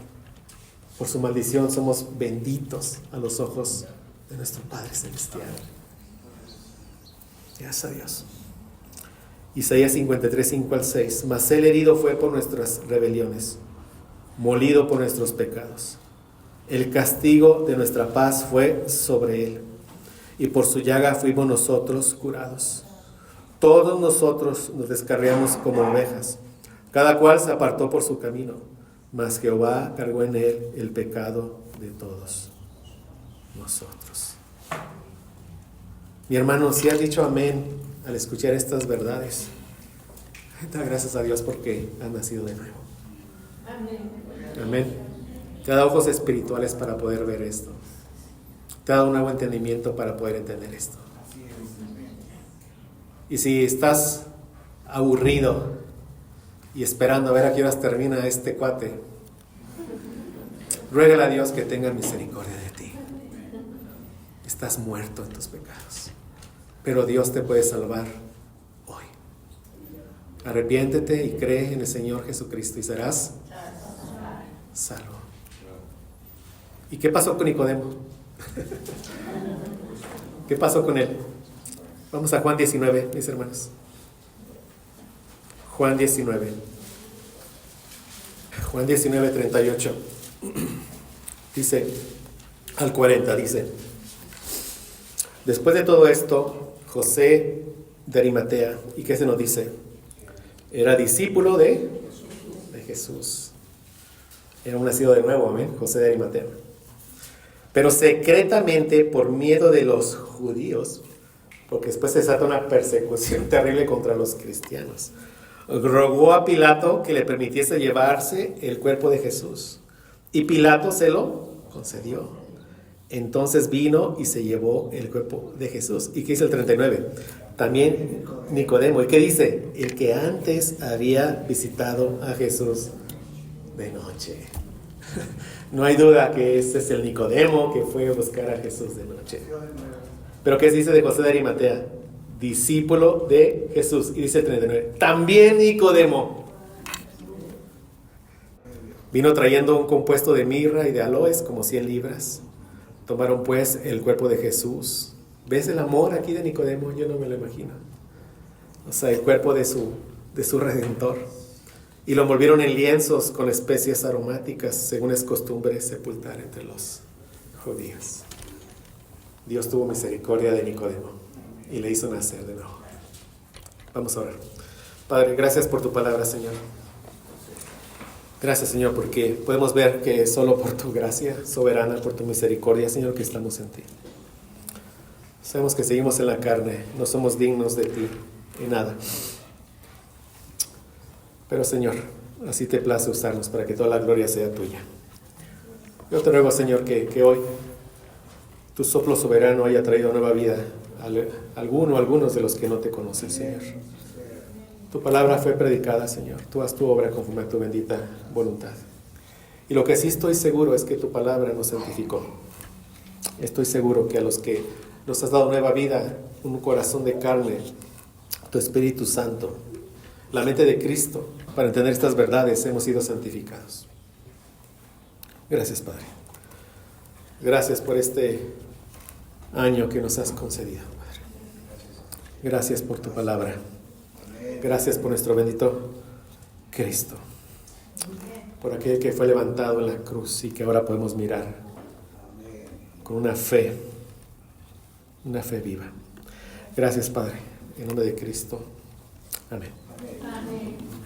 por su maldición, somos benditos a los ojos de nuestro Padre Celestial. Gracias a Dios. Isaías 53, 5 al 6. Mas él herido fue por nuestras rebeliones, molido por nuestros pecados. El castigo de nuestra paz fue sobre él, y por su llaga fuimos nosotros curados. Todos nosotros nos descarriamos como ovejas, cada cual se apartó por su camino, mas Jehová cargó en él el pecado de todos nosotros. Mi hermano, si has dicho amén al escuchar estas verdades, da gracias a Dios porque has nacido de nuevo. Amén. Te ha dado ojos espirituales para poder ver esto. Te ha dado un nuevo entendimiento para poder entender esto. Y si estás aburrido y esperando a ver a qué horas termina este cuate, ruégale a Dios que tenga misericordia de ti. Estás muerto en tus pecados, pero Dios te puede salvar hoy. Arrepiéntete y cree en el Señor Jesucristo y serás salvo. ¿Y qué pasó con Nicodemo? ¿Qué pasó con él? Vamos a Juan 19, mis hermanos. Juan 19. Juan 19, 38. Dice, al 40, dice: después de todo esto, José de Arimatea, ¿y qué se nos dice? Era discípulo de Jesús. Era un nacido de nuevo, amén, José de Arimatea. Pero secretamente, por miedo de los judíos, porque después se desata una persecución terrible contra los cristianos, rogó a Pilato que le permitiese llevarse el cuerpo de Jesús. Y Pilato se lo concedió. Entonces vino y se llevó el cuerpo de Jesús. ¿Y qué dice el 39? También Nicodemo. ¿Y qué dice? El que antes había visitado a Jesús de noche. No hay duda que ese es el Nicodemo que fue a buscar a Jesús de noche. Pero ¿qué se dice de José de Arimatea? Discípulo de Jesús. Y dice el 39. También Nicodemo vino trayendo un compuesto de mirra y de aloes, como 100 libras. Tomaron pues el cuerpo de Jesús. ¿Ves el amor aquí de Nicodemo? Yo no me lo imagino. O sea, el cuerpo de su Redentor. Y lo envolvieron en lienzos con especias aromáticas, según es costumbre sepultar entre los judíos. Dios tuvo misericordia de Nicodemo y le hizo nacer de nuevo. Vamos a orar. Padre, gracias por tu palabra, Señor. Gracias, Señor, porque podemos ver que solo por tu gracia soberana, por tu misericordia, Señor, que estamos en ti. Sabemos que seguimos en la carne, no somos dignos de ti en nada. Pero, Señor, así te place usarnos para que toda la gloria sea tuya. Yo te ruego, Señor, que hoy tu soplo soberano haya traído nueva vida a algunos de los que no te conocen, Señor. Tu palabra fue predicada, Señor. Tú haz tu obra conforme a tu bendita voluntad. Y lo que sí estoy seguro es que tu palabra nos santificó. Estoy seguro que a los que nos has dado nueva vida, un corazón de carne, tu Espíritu Santo, la mente de Cristo, para entender estas verdades, hemos sido santificados. Gracias, Padre. Gracias por este año que nos has concedido, Padre. Gracias por tu palabra. Gracias por nuestro bendito Cristo. Por aquel que fue levantado en la cruz y que ahora podemos mirar con una fe viva. Gracias, Padre. En nombre de Cristo. Amén. Amén.